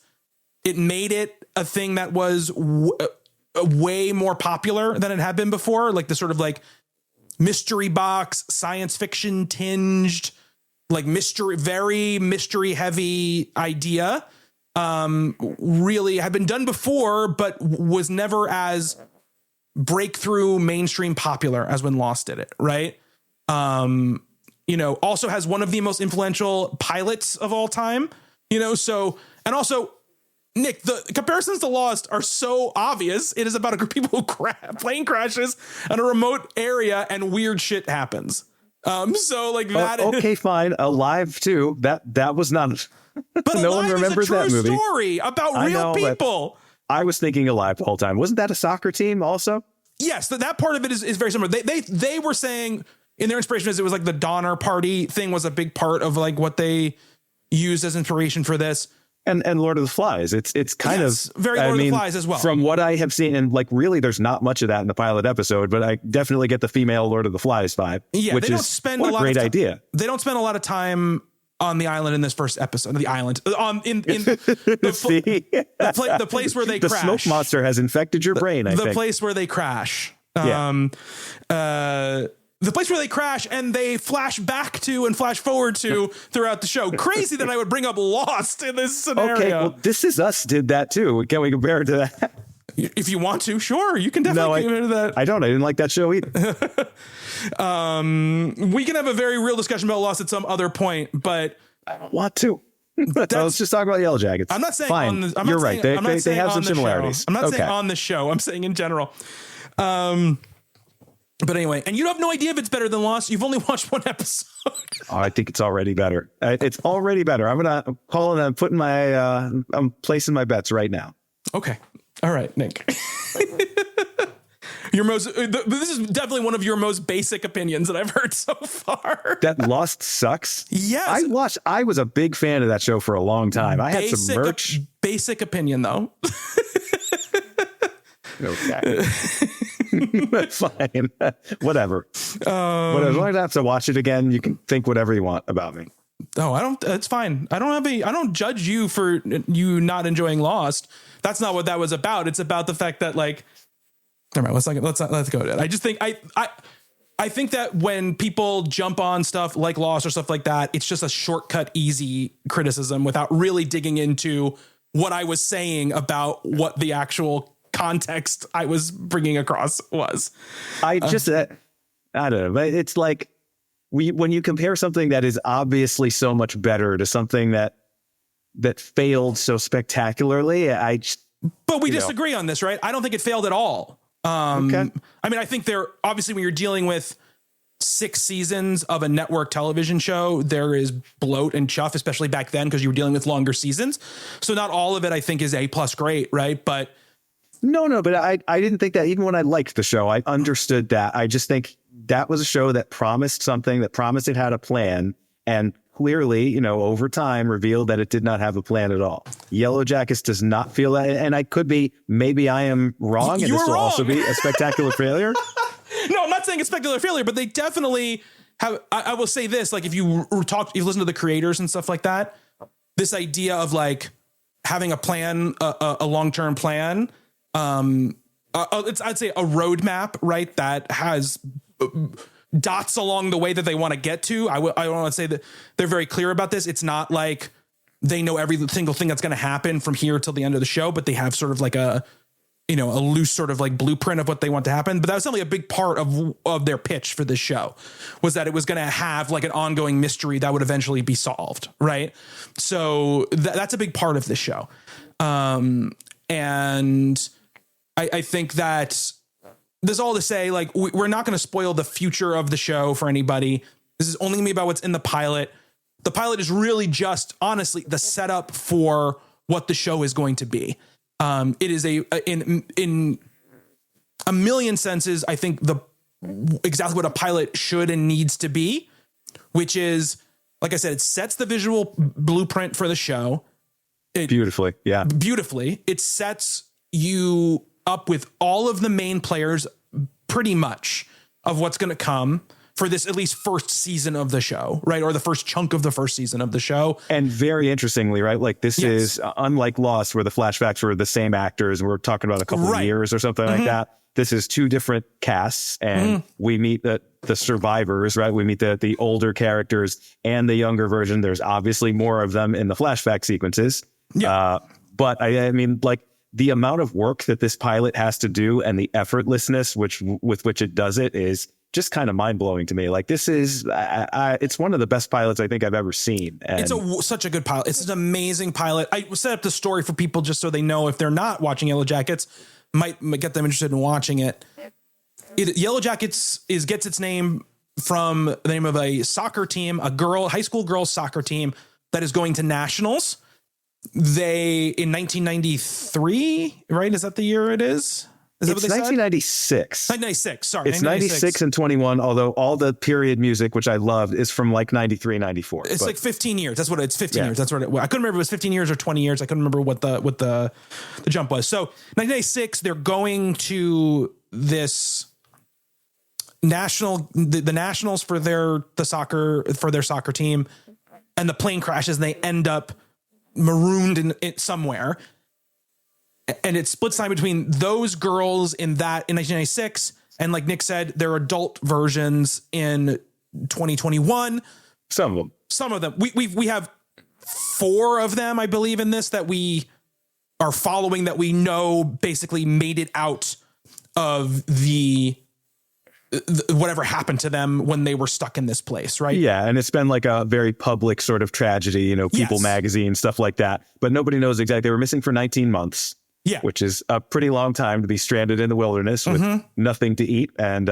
It made it a thing that was way more popular than it had been before. Like the sort of like mystery box, science fiction tinged, like very mystery heavy idea. Really had been done before, but was never as breakthrough mainstream popular as when Lost did it. Right. Also has one of the most influential pilots of all time, so, and also Nick, the comparisons to Lost are so obvious. It is about a group of people who plane crashes in a remote area and weird shit happens. So like that. Okay, fine. Alive too. That was not, but no one remembers that movie. Story about real people. I was thinking Alive the whole time. Wasn't that a soccer team also? Yes. That part of it is very similar. They were saying in their inspiration, it was like the Donner Party thing was a big part of like what they used as inspiration for this. And Lord of the Flies. It's kind of very Lord of the Flies as well. From what I have seen, and like really, there's not much of that in the pilot episode, but I definitely get the female Lord of the Flies vibe. Yeah, which they don't is spend what a lot great of idea. They don't spend a lot of time on the island in this first episode. The island in the place where they crash. The smoke monster has infected your brain. I think the place where they crash. The place where they crash and they flash back to and flash forward to throughout the show. Crazy that I would bring up Lost in this scenario. Okay, well, This Is Us did that too. Can we compare it to that? If you want to, sure. You can definitely compare it to that. I don't. I didn't like that show either. We can have a very real discussion about Lost at some other point, but I don't want to. Let's just talk about Yellowjackets. I'm not saying fine. You're right. They have some similarities. I'm not saying on the show. I'm saying in general. But anyway, and you have no idea if it's better than Lost. You've only watched one episode. I think it's already better. It's already better. I'm calling. I'm putting I'm placing my bets right now. Okay. All right, Nick. This is definitely one of your most basic opinions that I've heard so far. That Lost sucks. Yes. I was a big fan of that show for a long time. I had some merch. Basic opinion though. Okay. Fine. Whatever. As long as I have to watch it again, you can think whatever you want about me. Oh, I don't. It's fine. I don't judge you for you not enjoying Lost. That's not what that was about. It's about the fact that like. All right, let's go to it. I just think I think that when people jump on stuff like Lost or stuff like that, it's just a shortcut, easy criticism without really digging into what I was saying about what the actual context I was bringing across was. I don't know, but it's like when you compare something that is obviously so much better to something that failed so spectacularly, but we disagree on this, right? I don't think it failed at all. Okay. I mean, I think obviously when you're dealing with 6 seasons of a network television show, there is bloat and chuff, especially back then, because you were dealing with longer seasons. So not all of it, I think, is A+ great, right? But but I didn't think that. Even when I liked the show, I understood that. I just think that was a show that promised something, that promised it had a plan, and clearly, over time revealed that it did not have a plan at all. Yellowjackets does not feel that, and maybe I am wrong, and this will also be a spectacular failure. No, I'm not saying a spectacular failure, but they definitely have. I will say this: like, if you listen to the creators and stuff like that, this idea of like having a plan, a long-term plan, I'd say a roadmap, right? That has dots along the way that they want to get to. I want to say that they're very clear about this. It's not like they know every single thing that's going to happen from here till the end of the show, but they have sort of like a loose sort of like blueprint of what they want to happen. But that was definitely a big part of their pitch for this show, was that it was going to have like an ongoing mystery that would eventually be solved. Right. So that's a big part of this show. And I think that this is all to say, like, we're not going to spoil the future of the show for anybody. This is only going to be about what's in the pilot. The pilot is really just, honestly, the setup for what the show is going to be. It is in a million senses, I think exactly what a pilot should and needs to be, which is, like I said, it sets the visual blueprint for the show. Beautifully. Yeah. Beautifully. It sets you up with all of the main players pretty much of what's going to come for this at least first season of the show, right? Or the first chunk of the first season of the show. And very interestingly, right? Like this is unlike Lost, where the flashbacks were the same actors and we're talking about a couple of years or something like that. This is 2 different casts, and we meet the survivors, right? We meet the older characters and the younger version. There's obviously more of them in the flashback sequences. Yeah. But I mean, like, the amount of work that this pilot has to do and the effortlessness with which it does it is just kind of mind blowing to me. Like, this is, it's one of the best pilots I think I've ever seen. And it's such a good pilot. It's an amazing pilot. I set up the story for people just so they know, if they're not watching Yellowjackets, might get them interested in watching it. Yellowjackets gets its name from the name of a soccer team, high school girls soccer team that is going to nationals. They, in 1993, right? Is that the year it is? Is that it's what they 1996. Said? 1996. Sorry. It's 96 and 21, although all the period music, which I loved, is from like 93, 94. It's like 15 years. That's what it's 15 years. That's what I couldn't remember if it was 15 years or 20 years. I couldn't remember what the jump was. So 1996, they're going to this the nationals for their soccer team, and the plane crashes and they end up marooned in it somewhere, and it splits time between those girls in 1996 and, like Nick said, their adult versions in 2021. Some of them. We have 4 of them, I believe, in this that we are following, that we know basically made it out of the whatever happened to them when they were stuck in this place, right? Yeah, and it's been like a very public sort of tragedy, People magazine, stuff like that. But nobody knows exactly. They were missing for 19 months, which is a pretty long time to be stranded in the wilderness with nothing to eat and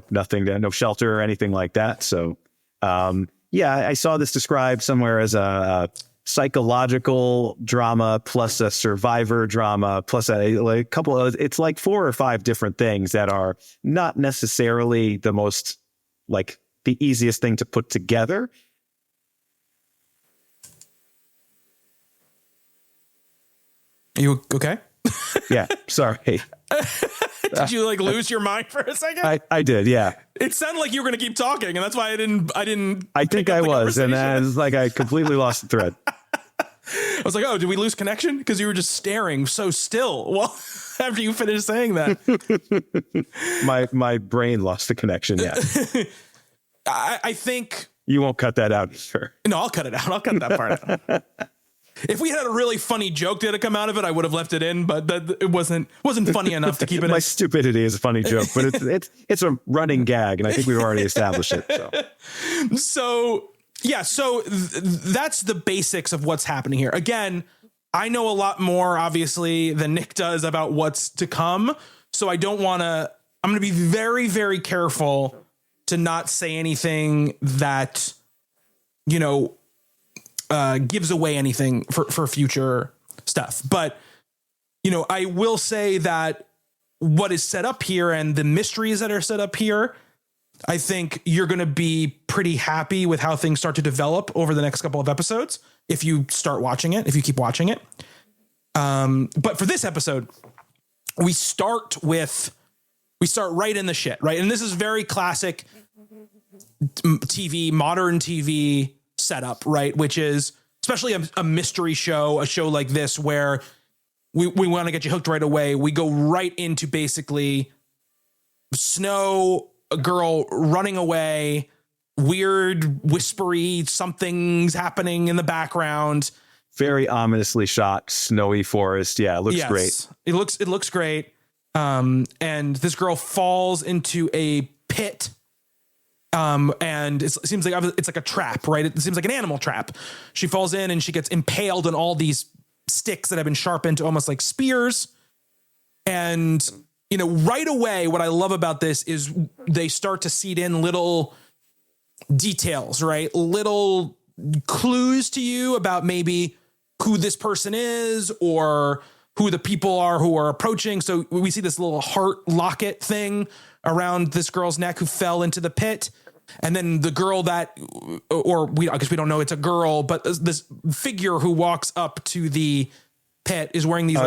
nothing no shelter or anything like that. So, I saw this described somewhere as a psychological drama plus a survivor drama plus a couple of, it's like 4 or 5 different things that are not necessarily the most, like, the easiest thing to put together. Are you okay? Yeah, sorry. Did you lose your mind for a second? I did, yeah. It sounded like you were going to keep talking, and that's why I didn't. I think I was, and it's like I completely lost the thread. I was like, "Oh, did we lose connection?" Because you were just staring so still. Well, after you finished saying that, my brain lost the connection. Yeah, I think you won't cut that out, sure. No, I'll cut it out. I'll cut that part out. If we had a really funny joke that had come out of it, I would have left it in, but it wasn't funny enough to keep it in. My stupidity is a funny joke, but it's a running gag, and I think we've already established it. So that's the basics of what's happening here. Again, I know a lot more, obviously, than Nick does about what's to come, so I'm going to be very, very careful to not say anything that, gives away anything for future stuff. But, I will say that what is set up here and the mysteries that are set up here, I think you're going to be pretty happy with how things start to develop over the next couple of episodes. If you start watching it, if you keep watching it. But for this episode, we start right in the shit, right? And this is very classic TV, modern TV setup, right? Which is especially a mystery show, a show like this where we want to get you hooked right away. We go right into basically snow, a girl running away, weird, whispery, something's happening in the background. Very ominously shot, snowy forest. Yeah, it looks great. It looks great. And this girl falls into a pit. And it seems like it's like a trap, right? It seems like an animal trap. She falls in and she gets impaled on all these sticks that have been sharpened to almost like spears. And, right away, what I love about this is they start to seed in little details, right? Little clues to you about maybe who this person is or who the people are who are approaching. So we see this little heart locket thing around this girl's neck who fell into the pit. And then the girl I guess we don't know it's a girl, but this figure who walks up to the pit is wearing these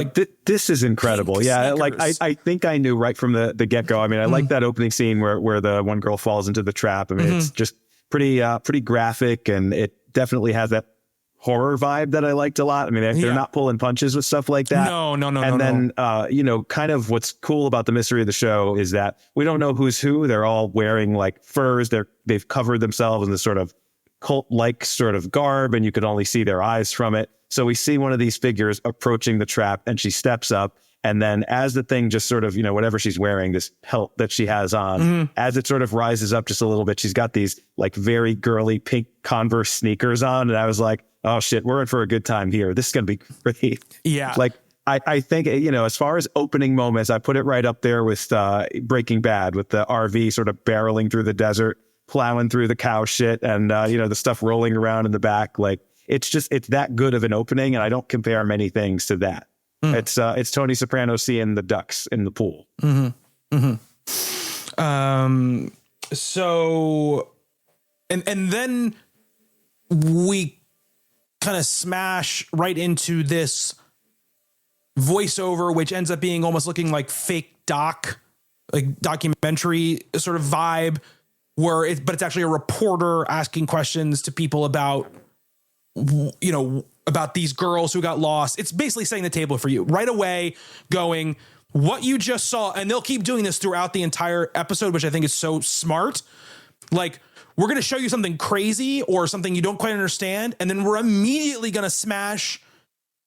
this is incredible. Yeah. Sneakers. Like I think I knew right from the get go. I mean, I like that opening scene where the one girl falls into the trap. I mean, it's just pretty graphic, and it definitely has that horror vibe that I liked a lot. I mean, they're not pulling punches with stuff like that. No. And then, kind of what's cool about the mystery of the show is that we don't know who's who. They're all wearing like furs. They've covered themselves in this sort of cult-like sort of garb, and you could only see their eyes from it. So we see one of these figures approaching the trap, and she steps up. And then as the thing just sort of, whatever she's wearing, this pelt that she has on, as it sort of rises up just a little bit, she's got these like very girly pink Converse sneakers on. And I was like, oh shit, we're in for a good time here. This is going to be great. Yeah. Like, I think, as far as opening moments, I put it right up there with Breaking Bad, with the RV sort of barreling through the desert, plowing through the cow shit, and, the stuff rolling around in the back. Like, it's that good of an opening, and I don't compare many things to that. It's Tony Soprano seeing the ducks in the pool. So, and then we kind of smash right into this voiceover, which ends up being almost looking like fake documentary sort of vibe, but it's actually a reporter asking questions to people about these girls who got lost. It's basically setting the table for you right away, going, what you just saw. And they'll keep doing this throughout the entire episode, which I think is so smart. Like, we're going to show you something crazy or something you don't quite understand. And then we're immediately going to smash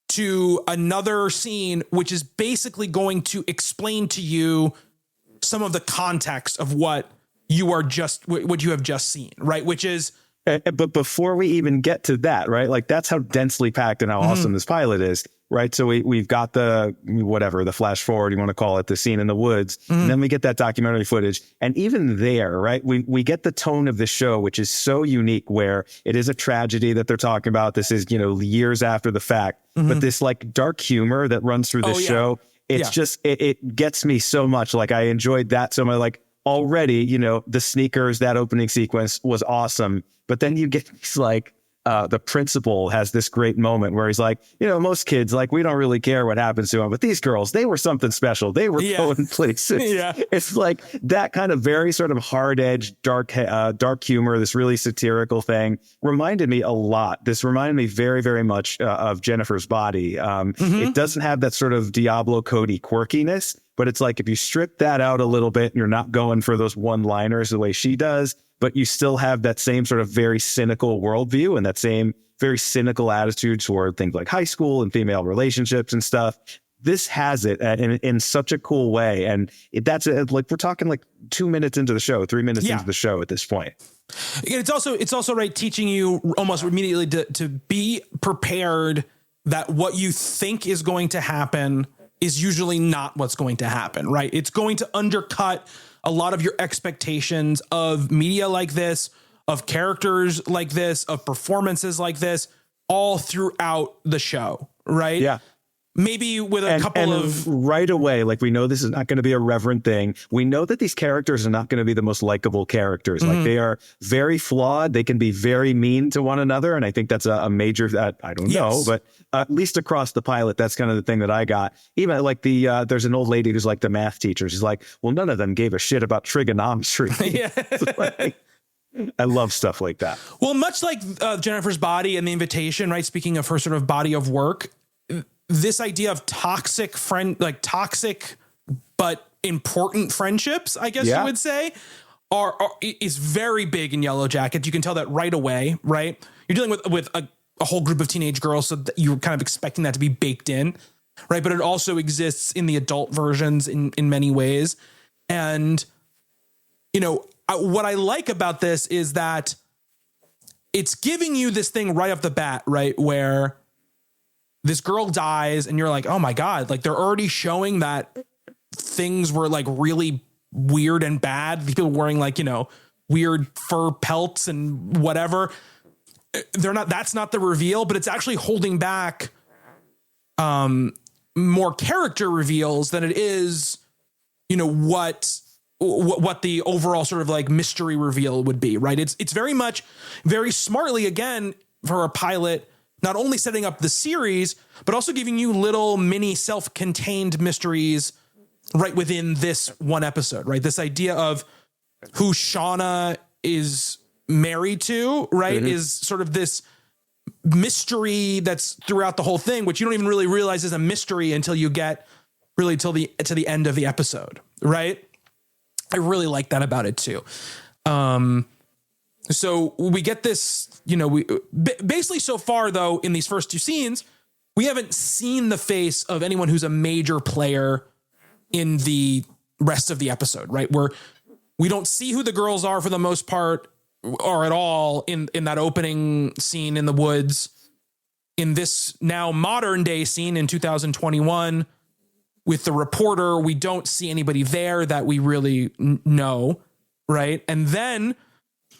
to another scene, which is basically going to explain to you some of the context of what you have just seen, right? Which is, but before we even get to that, right? Like, that's how densely packed and how awesome this pilot is, right? So we've got the flash forward, you want to call it, the scene in the woods. And then we get that documentary footage. And even there, right, we get the tone of the show, which is so unique, where it is a tragedy that they're talking about. This is, years after the fact, but this like dark humor that runs through this show, it's just, it gets me so much. Like, I enjoyed that so much. Like, already, the sneakers, that opening sequence was awesome. But then you get these, like, the principal has this great moment where he's like, most kids, like, we don't really care what happens to them, but these girls, they were something special. They were going places. It's like that kind of very sort of hard-edged, dark humor, this really satirical thing reminded me a lot. This reminded me very, very much of Jennifer's Body. It doesn't have that sort of Diablo Cody quirkiness, but it's like, if you strip that out a little bit and you're not going for those one-liners the way she does, but you still have that same sort of very cynical worldview and that same very cynical attitude toward things like high school and female relationships and stuff. This has it in such a cool way. And that's like, we're talking like 2 minutes into the show, 3 minutes into the show at this point. It's also right, teaching you almost immediately to be prepared that what you think is going to happen is usually not what's going to happen, right? It's going to undercut a lot of your expectations of media like this, of characters like this, of performances like this, all throughout the show, right? Yeah. Maybe with a couple of right away, like we know this is not going to be a reverent thing. We know that these characters are not going to be the most likable characters. Like they are very flawed. They can be very mean to one another. And I think that's a major, I don't know, but at least across the pilot, that's kind of the thing that I got. Even like there's an old lady who's like the math teacher. She's like, well, none of them gave a shit about trigonometry. Yeah. Like, I love stuff like that. Well, much like Jennifer's Body and The Invitation, right? Speaking of her sort of body of work, this idea of toxic but important friendships, I guess you would say, is very big in Yellowjackets. You can tell that right away, right? You're dealing with a whole group of teenage girls, so that you're kind of expecting that to be baked in, right? But it also exists in the adult versions in many ways. And, you know, what I like about this is that it's giving you this thing right off the bat, right? Where this girl dies and you're like, oh my God, like they're already showing that things were like really weird and bad. People wearing like, you know, weird fur pelts and whatever. That's not the reveal, but it's actually holding back more character reveals than it is, you know, what the overall sort of like mystery reveal would be, right? It's very much, very smartly, again, for a pilot, not only setting up the series, but also giving you little mini self-contained mysteries right within this one episode, right? This idea of who Shauna is married to, right, is sort of this mystery that's throughout the whole thing, which you don't even really realize is a mystery until you get really to the end of the episode, right? I really like that about it too. So we get this, you know, we basically so far though, in these first two scenes, we haven't seen the face of anyone who's a major player in the rest of the episode, right? We don't see who the girls are for the most part or at all in that opening scene in the woods. In this now modern day scene in 2021 with the reporter, we don't see anybody there that we really know, right? And then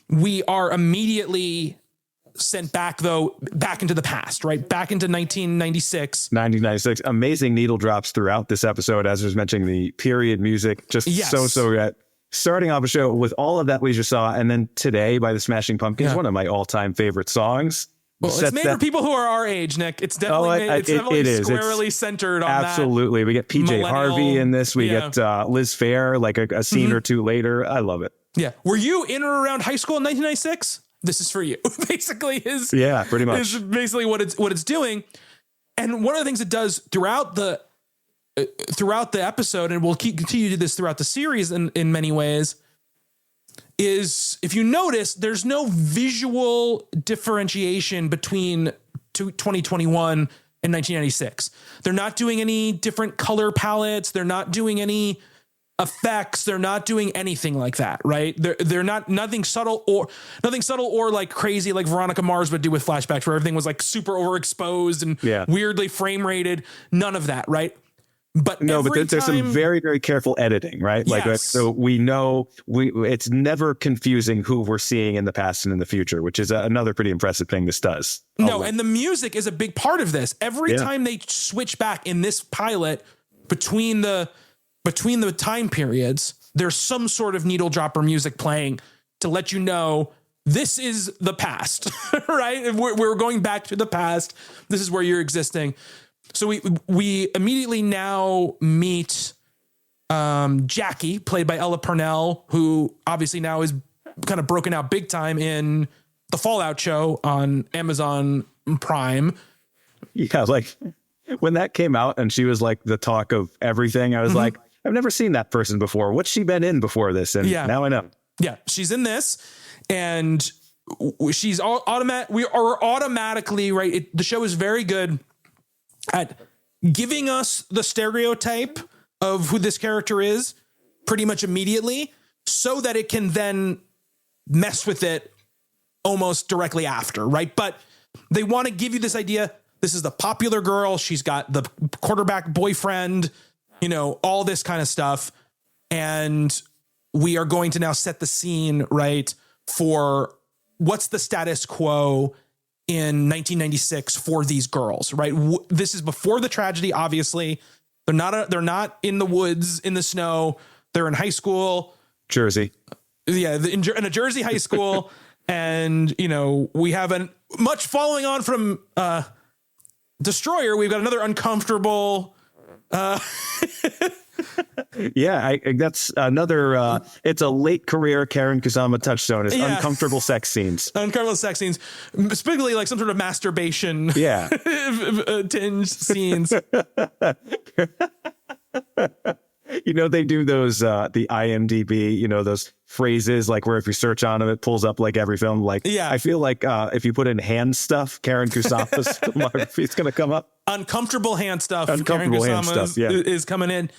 we are immediately sent back into the past, right? Back into 1996. 1996. Amazing needle drops throughout this episode. As I was mentioning, the period music, just so good. Starting off a show with all of that we just saw. And then Today by the Smashing Pumpkins, one of my all-time favorite songs. Well, it's made for people who are our age, Nick. It's definitely squarely centered on that. Absolutely. We get PJ Harvey in this. We get Liz Phair, like a scene or two later. I love it. Yeah. Were you in or around high school in 1996? This is for you. Basically pretty much. Is basically what it's doing. And one of the things it does throughout the episode, and we'll continue to do this throughout the series in many ways, is if you notice, there's no visual differentiation between 2021 and 1996. They're not doing any different color palettes. They're not doing any effects. They're not doing anything like that, right? They're not nothing subtle or like crazy like Veronica Mars would do with flashbacks, where everything was like super overexposed and weirdly frame rated. None of that, right? But there's some very, very careful editing, right? Like, so we know it's never confusing who we're seeing in the past and in the future, which is another pretty impressive thing this does. And the music is a big part of this. Every time they switch back in this pilot between the time periods, there's some sort of needle dropper music playing to let you know this is the past, right? We're going back to the past. This is where you're existing. So we immediately now meet Jackie, played by Ella Purnell, who obviously now is kind of broken out big time in the Fallout show on Amazon Prime. Yeah, like when that came out and she was like the talk of everything, I was like, I've never seen that person before. What's she been in before this? And now I know. Yeah, she's in this, and she's automatically right. The show is very good at giving us the stereotype of who this character is pretty much immediately, so that it can then mess with it almost directly after, right? But they want to give you this idea. This is the popular girl. She's got the quarterback boyfriend, you know, all this kind of stuff. And we are going to now set the scene, right, for what's the status quo in 1996 for these girls, right? This is before the tragedy, obviously. They're not in the woods, in the snow. They're in high school. Jersey. Yeah, in a Jersey high school. And, we have much following on from Destroyer. We've got another uncomfortable... Yeah, that's another. It's a late career Karyn Kusama touchstone. Is uncomfortable sex scenes. Uncomfortable sex scenes, specifically like some sort of masturbation. Yeah, tinge scenes. They do those the IMDb. Those phrases like where if you search on them, it pulls up like every film. Like, yeah, I feel like if you put in hand stuff, Karyn Kusama's filmography is going to come up. Uncomfortable hand stuff. Uncomfortable hand stuff. Yeah, is coming in.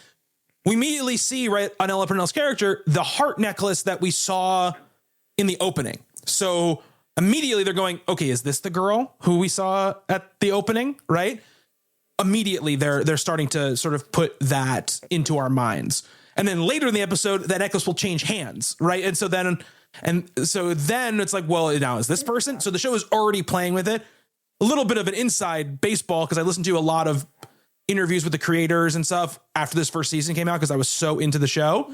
We immediately see, right, on Ella Purnell's character, the heart necklace that we saw in the opening. So immediately they're going, okay, is this the girl who we saw at the opening, right? Immediately they're starting to sort of put that into our minds. And then later in the episode, that necklace will change hands, right? And so then it's like, well, now is this person? So the show is already playing with it. A little bit of an inside baseball, because I listened to a lot of interviews with the creators and stuff after this first season came out, because I was so into the show.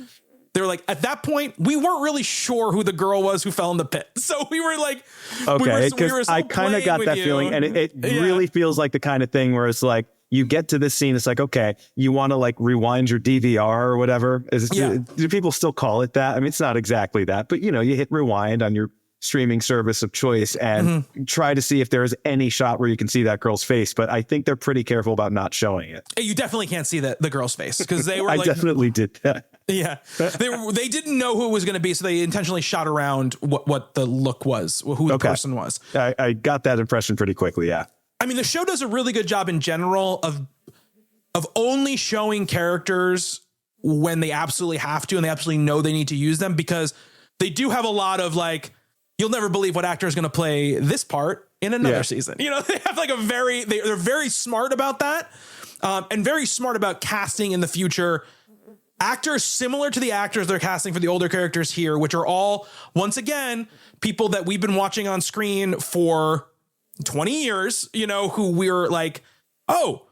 They were like, at that point, we weren't really sure who the girl was who fell in the pit. So we were like, okay, because I kind of got that feeling, and it really feels like the kind of thing where it's like, you get to this scene, it's like, okay, you want to like rewind your DVR or whatever. Do people still call it that? I mean, it's not exactly that, but you hit rewind on your streaming service of choice and try to see if there is any shot where you can see that girl's face. But I think they're pretty careful about not showing it. You definitely can't see the girl's face, because they were I definitely did that. Yeah, they didn't know who it was going to be, so they intentionally shot around what the look was, who the person was. I got that impression pretty quickly. Yeah. I mean, the show does a really good job in general of only showing characters when they absolutely have to and they absolutely know they need to use them, because they do have a lot of like, you'll never believe what actor is going to play this part in another season. They have like they're very smart about that, and very smart about casting in the future actors similar to the actors they're casting for the older characters here, which are all, once again, people that we've been watching on screen for 20 years, who we're like, oh,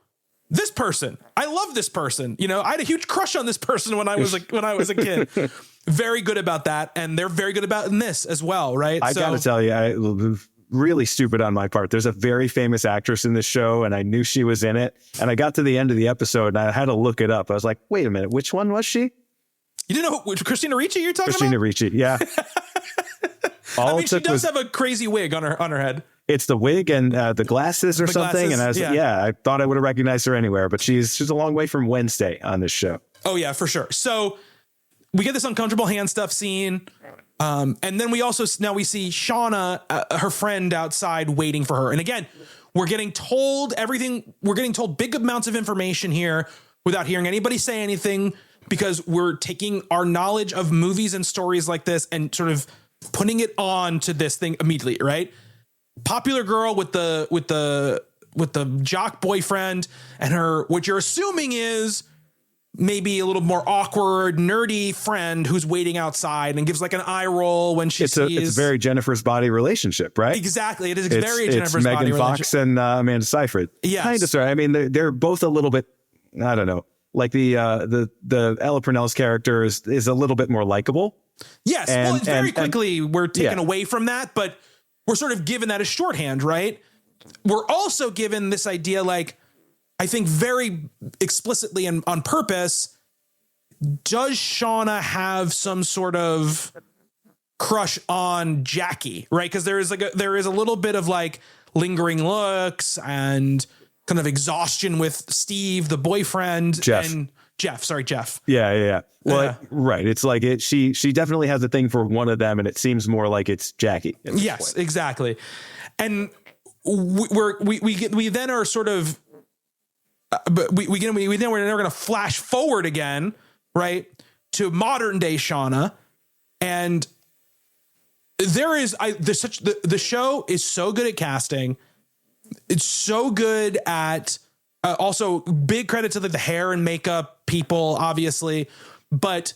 this person, I love this person. I had a huge crush on this person when I was a kid. Very good about that. And they're very good about in this as well. Right. I got to tell you, really stupid on my part. There's a very famous actress in this show, and I knew she was in it. And I got to the end of the episode and I had to look it up. I was like, wait a minute, which one was she? You didn't know which Christina Ricci you're talking Christina about? Ricci, yeah. She does have a crazy wig on her head. It's the wig and the glasses or something. Glasses, and I was like, I thought I would have recognized her anywhere, but she's a long way from Wednesday on this show. Oh yeah, for sure. So we get this uncomfortable hand stuff scene. And then we see Shauna, her friend, outside waiting for her. And again, we're getting told everything. We're getting told big amounts of information here without hearing anybody say anything, because we're taking our knowledge of movies and stories like this and sort of putting it on to this thing immediately, right? Popular girl with the jock boyfriend and her, what you're assuming is maybe a little more awkward, nerdy friend who's waiting outside and gives like an eye roll when she sees. It's a very Jennifer's Body relationship, right? Exactly. It is very Jennifer's Body Megan Fox and Amanda Seyfried. Yes. Kind of, sorry. I mean, they're both a little bit, I don't know, like the Ella Purnell's character is a little bit more likable. Yes. Well, very quickly we're taken away from that, but we're sort of given that as shorthand, right? We're also given this idea, like, I think very explicitly and on purpose, does Shauna have some sort of crush on Jackie, right? Because there is a little bit of like lingering looks and kind of exhaustion with Steve, the boyfriend, and Jeff. Yeah. Well, right. It's like she definitely has a thing for one of them, and it seems more like it's Jackie. Yes, exactly. And we then are sort of. But we're going to flash forward again, right, to modern day Shauna, and the show is so good at casting. It's so good at also big credit to the hair and makeup people, obviously, but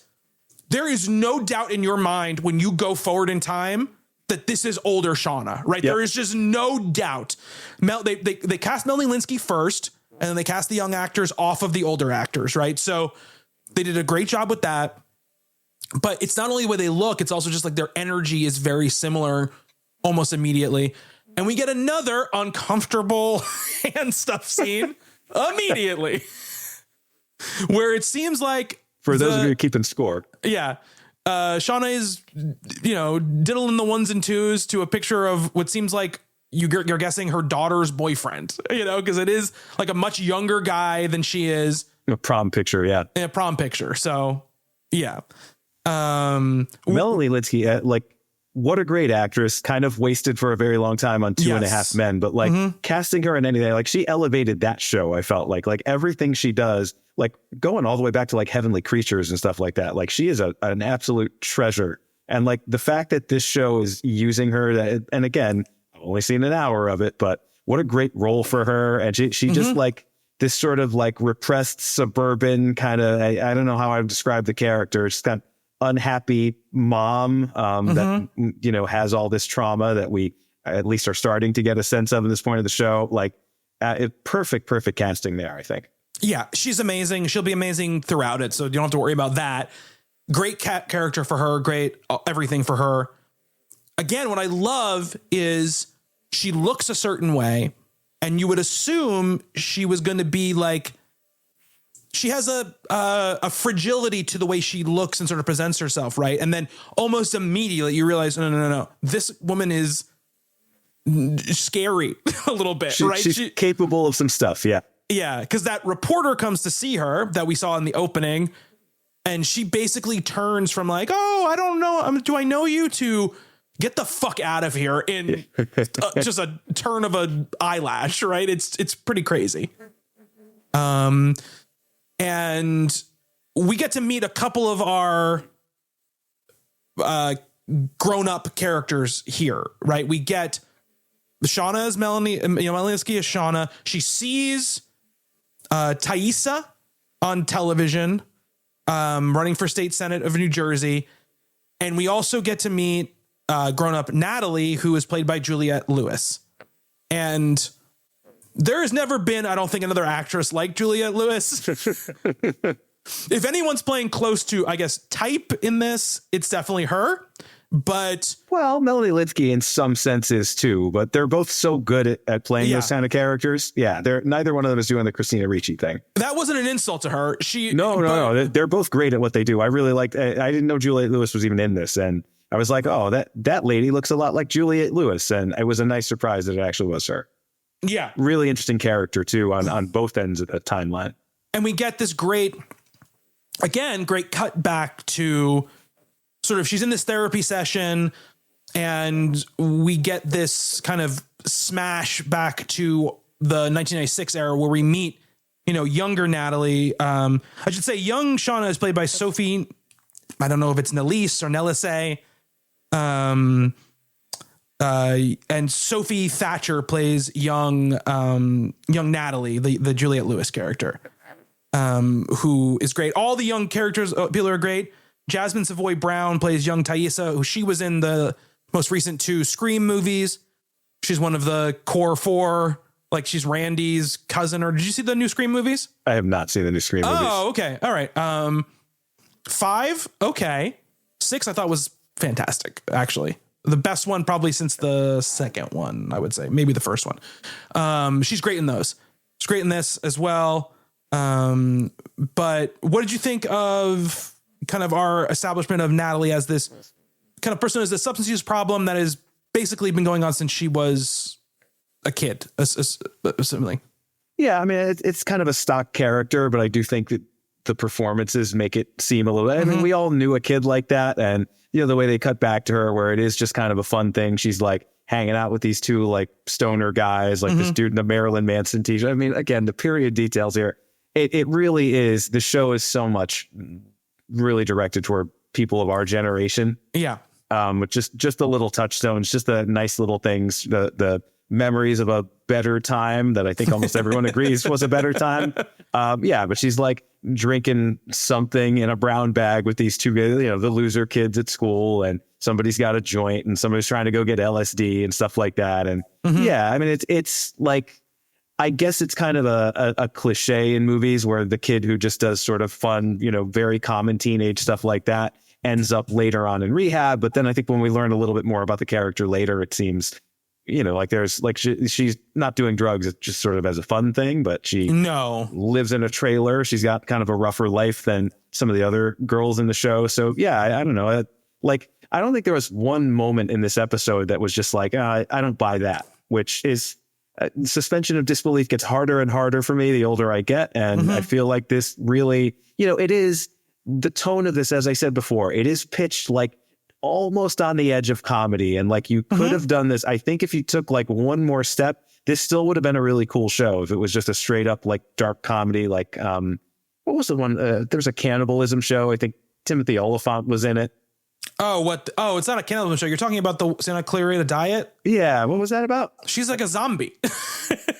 there is no doubt in your mind when you go forward in time that this is older Shauna, right? Yep. There is just no doubt. They cast Melanie Lynskey first, and then they cast the young actors off of the older actors, right? So they did a great job with that. But it's not only the way they look, it's also just like their energy is very similar almost immediately. And we get another uncomfortable hand stuff scene immediately, where it seems like, for those of you keeping score, yeah, Shauna is, diddling the ones and twos to a picture of what seems like you're guessing her daughter's boyfriend, because it is like a much younger guy than she is. A prom picture, yeah, a prom picture. So, yeah. Melanie Lynskey, what a great actress, kind of wasted for a very long time on Two and a Half Men, but casting her in anything, she elevated that show. I felt like everything she does, going all the way back to Heavenly Creatures and stuff like that. She is an absolute treasure. And the fact that this show is using her, and again, I've only seen an hour of it, but what a great role for her. And she just this sort of repressed suburban kind of, I don't know how I would describe the character. It's kind of unhappy mom that has all this trauma that we at least are starting to get a sense of at this point of the show. Perfect casting there, I think. Yeah, she's amazing. She'll be amazing throughout it, so you don't have to worry about that. Great character for her, great everything for her. Again, what I love is she looks a certain way, and you would assume she was going to be she has a fragility to the way she looks and sort of presents herself, right? And then almost immediately you realize, no. This woman is scary a little bit, right? She's capable of some stuff, yeah. Yeah, because that reporter comes to see her that we saw in the opening, and she basically turns from oh, I don't know, do I know you, to get the fuck out of here in just a turn of an eyelash, right? It's pretty crazy. And we get to meet a couple of our grown-up characters here, right? We get Shauna as Melanie Lynskey as Shauna. She sees Thaisa on television, running for state senate of New Jersey. And we also get to meet grown-up Natalie, who is played by Juliette Lewis. And there has never been, I don't think, another actress like Juliette Lewis. If anyone's playing close to, I guess, type in this, it's definitely her. But Melanie Lynskey in some senses too, but they're both so good at playing those kind of characters. Yeah, neither one of them is doing the Christina Ricci thing. That wasn't an insult to her. No. They're both great at what they do. I really liked. I didn't know Juliette Lewis was even in this, and I was like, oh, that lady looks a lot like Juliette Lewis, and it was a nice surprise that it actually was her. Yeah. Really interesting character, too, on both ends of the timeline. And we get this great cut back to sort of, she's in this therapy session, and we get this kind of smash back to the 1996 era where we meet, younger Natalie. I should say young Shauna is played by Sophie. I don't know if it's Nelise or Nelise. And Sophie Thatcher plays young Natalie, the Juliette Lewis character, who is great. All the young characters, people are great. Jasmine Savoy Brown plays young Thaisa, who she was in the most recent 2 Scream movies. She's one of the core 4, she's Randy's cousin. Or did you see the new Scream movies? I have not seen the new Scream movies. Oh, okay. All right. 5, okay. 6 I thought was fantastic, actually. The best one probably since the second one, I would say. Maybe the first one. She's great in those. She's great in this as well. But what did you think of kind of our establishment of Natalie as this kind of person who has a substance use problem that has basically been going on since she was a kid, something? Yeah, I mean, it's kind of a stock character, but I do think that the performances make it seem a little, I mean, we all knew a kid like that. And, the way they cut back to her where it is just kind of a fun thing. She's hanging out with these 2 stoner guys, this dude in the Marilyn Manson t-shirt. I mean, again, the period details here, it really is, the show is so much really directed toward people of our generation. Yeah. With just the little touchstones, just the nice little things, the memories of a better time that I think almost everyone agrees was a better time. Yeah, but she's like drinking something in a brown bag with these two, the loser kids at school, and somebody's got a joint and somebody's trying to go get LSD and stuff like that. And yeah, I mean, it's like, I guess it's kind of a cliche in movies where the kid who just does sort of fun, very common teenage stuff like that ends up later on in rehab. But then I think when we learn a little bit more about the character later, it seems, like there's like she's not doing drugs just sort of as a fun thing, but she lives in a trailer. She's got kind of a rougher life than some of the other girls in the show. So yeah, I don't know. I don't think there was one moment in this episode that was just like, I don't buy that, which is suspension of disbelief gets harder and harder for me the older I get. And I feel like this really, it is the tone of this, as I said before, it is pitched like almost on the edge of comedy. And like you could have done this. I think if you took like one more step, this still would have been a really cool show if it was just a straight up like dark comedy. Like, what was the one? There's a cannibalism show. I think Timothy Oliphant was in it. Oh, it's not a cannibalism show. You're talking about the Santa Clarita Diet? Yeah. What was that about? She's like a zombie.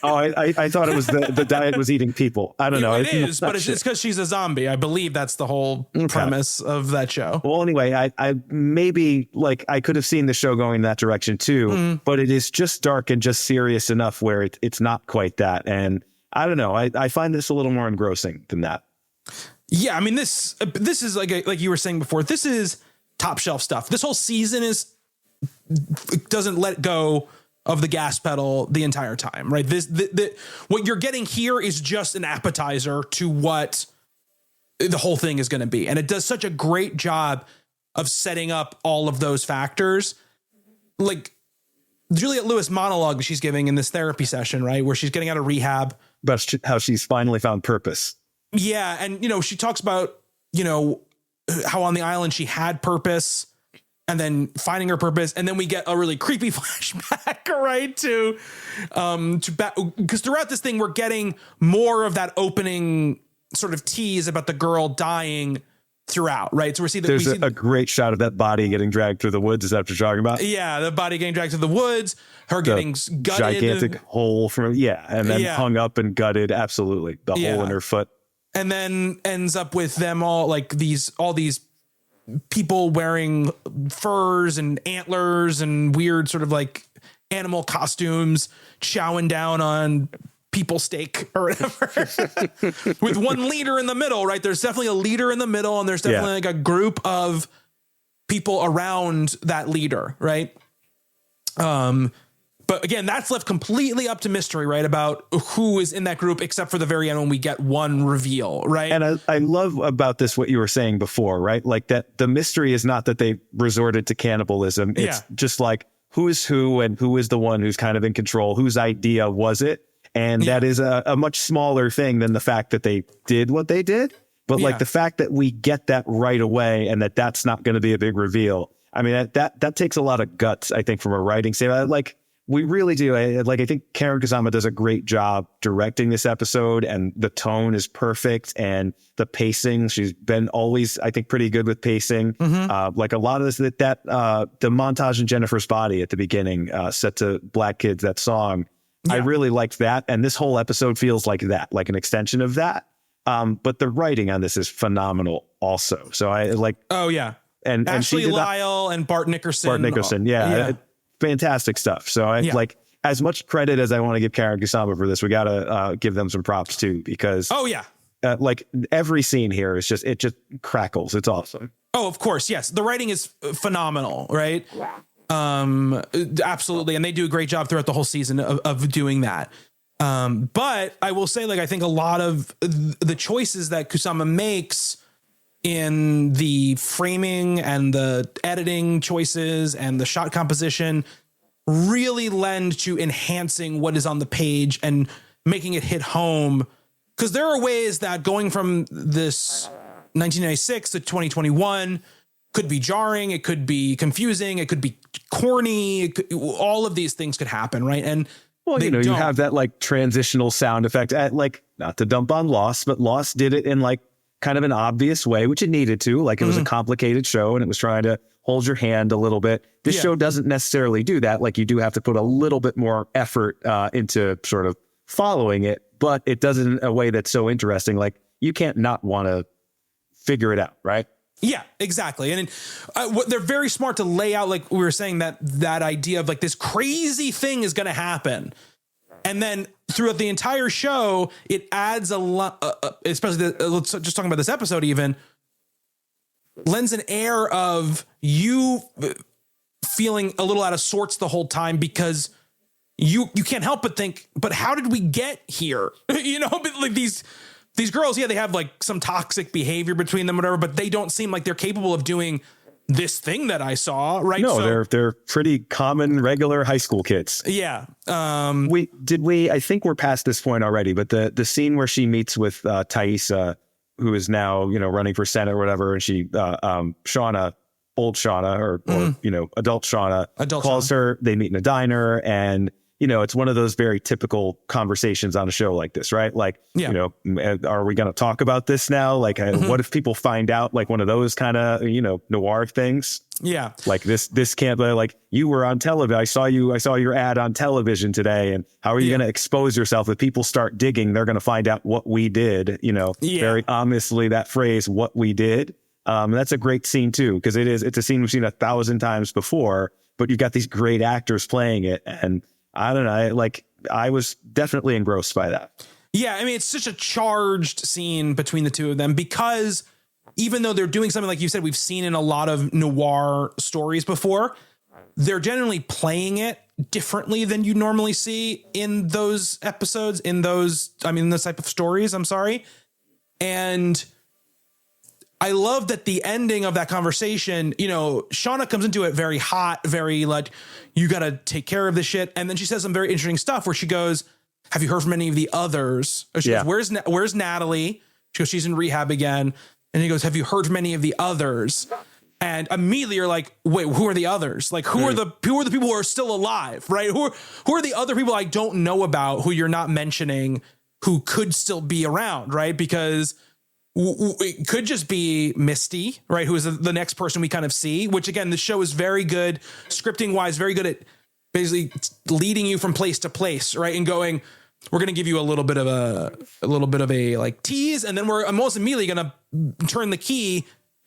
I thought it was the diet was eating people. I don't know. It is, but it's because she's a zombie. I believe that's the whole premise of that show. Well, anyway, I maybe like I could have seen the show going in that direction too, but it is just dark and just serious enough where it's not quite that. And I don't know. I find this a little more engrossing than that. Yeah. I mean, this is like you were saying before, this is top shelf stuff. This whole season doesn't let go of the gas pedal the entire time, right? What you're getting here is just an appetizer to what the whole thing is going to be. And it does such a great job of setting up all of those factors. Like Juliette Lewis monologue she's giving in this therapy session, right? Where she's getting out of rehab. About how she's finally found purpose. Yeah. And, she talks about, how on the island she had purpose and then finding her purpose. And then we get a really creepy flashback, right? Because throughout this thing, we're getting more of that opening sort of tease about the girl dying throughout, right? So we see that there's a great shot of that body getting dragged through the woods. Is that what you're talking about? Yeah. The body getting dragged through the woods, her getting gutted. Gigantic hole and then hung up and gutted. Absolutely. The hole in her foot. And then ends up with them all like all these people wearing furs and antlers and weird sort of like animal costumes chowing down on people steak or whatever with one leader in the middle, right? There's definitely a leader in the middle and there's definitely like a group of people around that leader, right? But again, that's left completely up to mystery, right? About who is in that group, except for the very end when we get one reveal, right? And I love about this what you were saying before, right? Like that the mystery is not that they resorted to cannibalism. It's just like who is who and who is the one who's kind of in control, whose idea was it? And that is a much smaller thing than the fact that they did what they did. But like the fact that we get that right away and that's not going to be a big reveal. I mean, that takes a lot of guts, I think, from a writing standpoint. Like, we really do. I think Karyn Kusama does a great job directing this episode, and the tone is perfect, and the pacing. She's been always, I think, pretty good with pacing. Like a lot of this, the montage in Jennifer's body at the beginning, set to Black Kids, that song. I really liked that, and this whole episode feels like that, like an extension of that. But the writing on this is phenomenal, also. So I like. Oh yeah, and Ashley Lyle and Bart Nickerson. Yeah. Fantastic stuff. So I like as much credit as I want to give Karyn Kusama for this. We got to give them some props too, because like every scene here is it just crackles. It's awesome. Oh, of course. Yes. The writing is phenomenal. Right. Absolutely. And they do a great job throughout the whole season of doing that. But I will say, like, I think a lot of the choices that Kusama makes in the framing and the editing choices and the shot composition really lend to enhancing what is on the page and making it hit home. Because there are ways that going from this 1996 to 2021 could be jarring. It could be confusing. It could be corny. All of these things could happen, right? And you have that like transitional sound effect. Like, not to dump on Lost, but Lost did it in like kind of an obvious way, which it needed to. Like, it was a complicated show and it was trying to hold your hand a little bit. This show doesn't necessarily do that. Like, you do have to put a little bit more effort into sort of following it, but it does it in a way that's so interesting. Like, you can't not want to figure it out, right? Yeah, exactly. And they're very smart to lay out, like we were saying, that idea of like this crazy thing is going to happen. And then throughout the entire show, it adds a lot, especially let's just talking about this episode, even lends an air of you feeling a little out of sorts the whole time, because you can't help but think, but how did we get here? But like these girls, they have like some toxic behavior between them, whatever, but they don't seem like they're capable of doing this thing that I saw, right? No, they're pretty common, regular high school kids. Yeah. I think we're past this point already, but the scene where she meets with Thaisa, who is now, running for Senate or whatever, and she, Shauna, old Shauna, or adult Shauna, calls her, they meet in a diner, and it's one of those very typical conversations on a show like this, right? Like, are we going to talk about this now? Like, what if people find out, like one of those kind of, noir things? Yeah. Like this can't be like, you were on television. I saw your ad on television today. And how are you going to expose yourself? If people start digging, they're going to find out what we did, very ominously, that phrase, what we did. That's a great scene too, because it's a scene we've seen 1,000 times before, but you've got these great actors playing it. And I don't know, I was definitely engrossed by that. Yeah, I mean, it's such a charged scene between the two of them, because even though they're doing something like you said, we've seen in a lot of noir stories before, they're generally playing it differently than you normally see in those episodes, in this type of stories, I'm sorry. And I love that the ending of that conversation, Shauna comes into it very hot, very like, you got to take care of this shit. And then she says some very interesting stuff where she goes, have you heard from any of the others? Or she goes, where's Natalie? She goes, she's in rehab again. And he goes, have you heard from any of the others? And immediately you're like, wait, who are the others? Like, who are the people who are still alive, right? Who are the other people I don't know about, who you're not mentioning, who could still be around, right? Because it could just be Misty, right? Who is the next person we kind of see, which again, the show is very good scripting wise, very good at basically leading you from place to place, right? And going, we're going to give you a little bit of a like tease. And then I'm almost immediately going to turn the key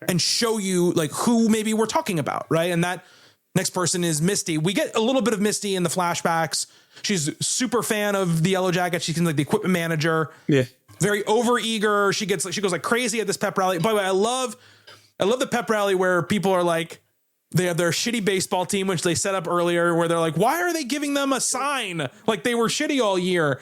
and show you like who maybe we're talking about. Right. And that next person is Misty. We get a little bit of Misty in the flashbacks. She's a super fan of the Yellowjackets. She's like the equipment manager. Yeah. Very overeager. She goes like crazy at this pep rally. By the way, I love the pep rally where people are like, they have their shitty baseball team, which they set up earlier, where they're like, why are they giving them a sign? Like they were shitty all year.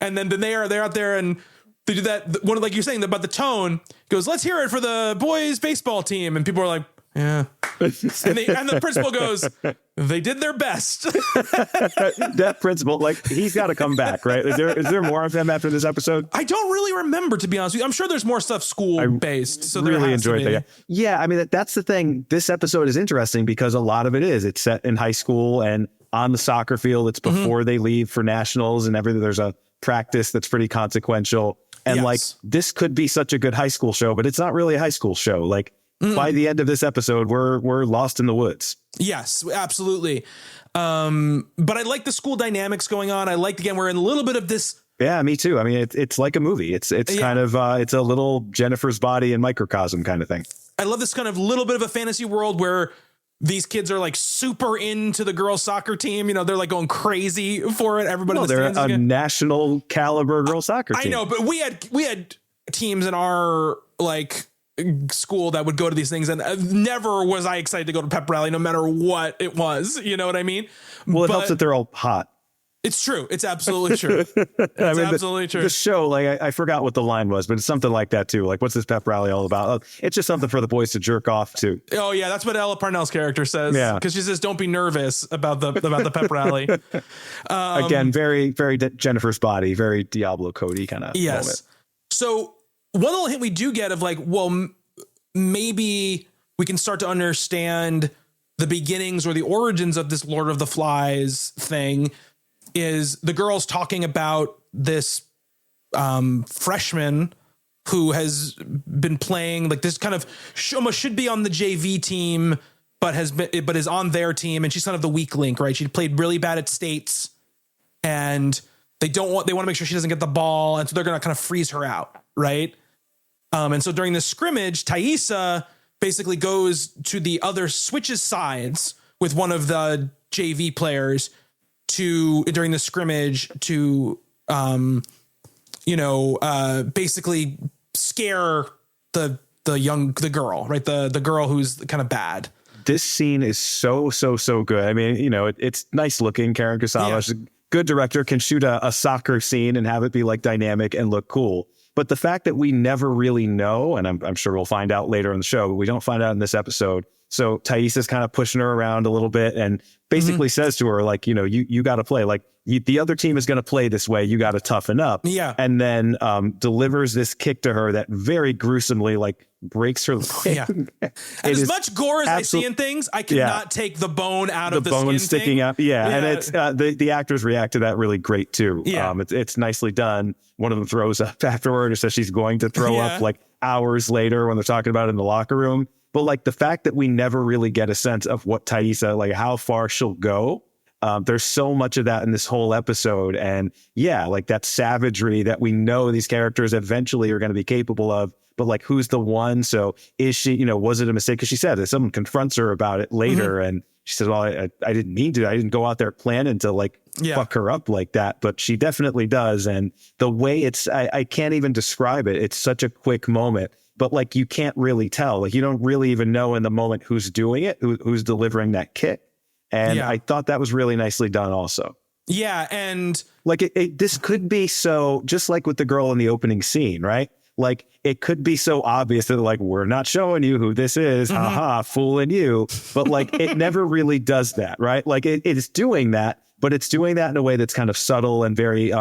And then they're out there and they do that. One of, like you're saying about the tone, goes, let's hear it for the boys baseball team. And people are like, yeah. and the principal goes, they did their best. That principal, like, he's got to come back, right? Is there more of him after this episode? I don't really remember, to be honest with you. I'm sure there's more stuff school based. So really enjoyed that. Yeah, I mean, that's the thing. This episode is interesting because a lot of it's set in high school and on the soccer field. It's before they leave for nationals and everything. There's a practice that's pretty consequential. And like, this could be such a good high school show, but it's not really a high school show. Like, by the end of this episode, we're lost in the woods. Yes, absolutely. But I like the school dynamics going on. I like, again, we're in a little bit of this. Yeah, me too. I mean, it's like a movie. It's kind of, it's a little Jennifer's Body and microcosm kind of thing. I love this kind of little bit of a fantasy world where these kids are like super into the girls soccer team. They're like going crazy for it. Everybody, they're a national caliber girls soccer team. I know, but we had teams in our like school that would go to these things, and never was I excited to go to pep rally, no matter what it was. You know what I mean? Well, it helps that they're all hot. It's true. It's absolutely true. It's absolutely true. The show, like, I forgot what the line was, but it's something like that too. Like, what's this pep rally all about? It's just something for the boys to jerk off to. Oh yeah, that's what Ella Parnell's character says. Yeah, because she says, "Don't be nervous about the pep rally." Again, very, very Jennifer's Body, very Diablo Cody kind of. Yes. Moment. So one little hint we do get of like, well, maybe we can start to understand the beginnings or the origins of this Lord of the Flies thing is the girls talking about this freshman who has been playing like this kind of almost should be on the JV team but is on their team, and she's kind of the weak link, right? She played really bad at states, and they want to make sure she doesn't get the ball, and so they're going to kind of freeze her out, right? And so during this scrimmage, Thaisa basically goes to the other, switches sides with one of the JV players during the scrimmage to, basically scare the girl, right? The girl who's kind of bad. This scene is so good. I mean, it's nice looking. Karyn Kusama, she's a good director, can shoot a soccer scene and have it be like dynamic and look cool. But the fact that we never really know, and I'm sure we'll find out later in the show, but we don't find out in this episode. So Thaisa's kind of pushing her around a little bit and basically says to her, like, you got to play. Like, the other team is going to play this way. You got to toughen up. Yeah. And then delivers this kick to her that very gruesomely, like, breaks her leg. Yeah. And as much gore as I see in things, I cannot take the bone out of the bone skin sticking thing. up. Yeah. And it's the actors react to that really great too. Yeah. It's nicely done. One of them throws up afterward and says she's going to throw up like hours later when they're talking about it in the locker room. But like the fact that we never really get a sense of what Thaisa, like how far she'll go. There's so much of that in this whole episode. And like that savagery that we know these characters eventually are going to be capable of. But like, who's the one? So is she, was it a mistake? Because she said that someone confronts her about it later. And she says, well, I didn't mean to. I didn't go out there planning to like fuck her up like that. But she definitely does. And the way I can't even describe it. It's such a quick moment. But like, you can't really tell. Like, you don't really even know in the moment who's doing it, who's delivering that kick. And I thought that was really nicely done also. Yeah. And like this could be so, just like with the girl in the opening scene, right? Like it could be so obvious that like, we're not showing you who this is. Haha, fooling you. But like, it never really does that, right? Like it is doing that, but it's doing that in a way that's kind of subtle and very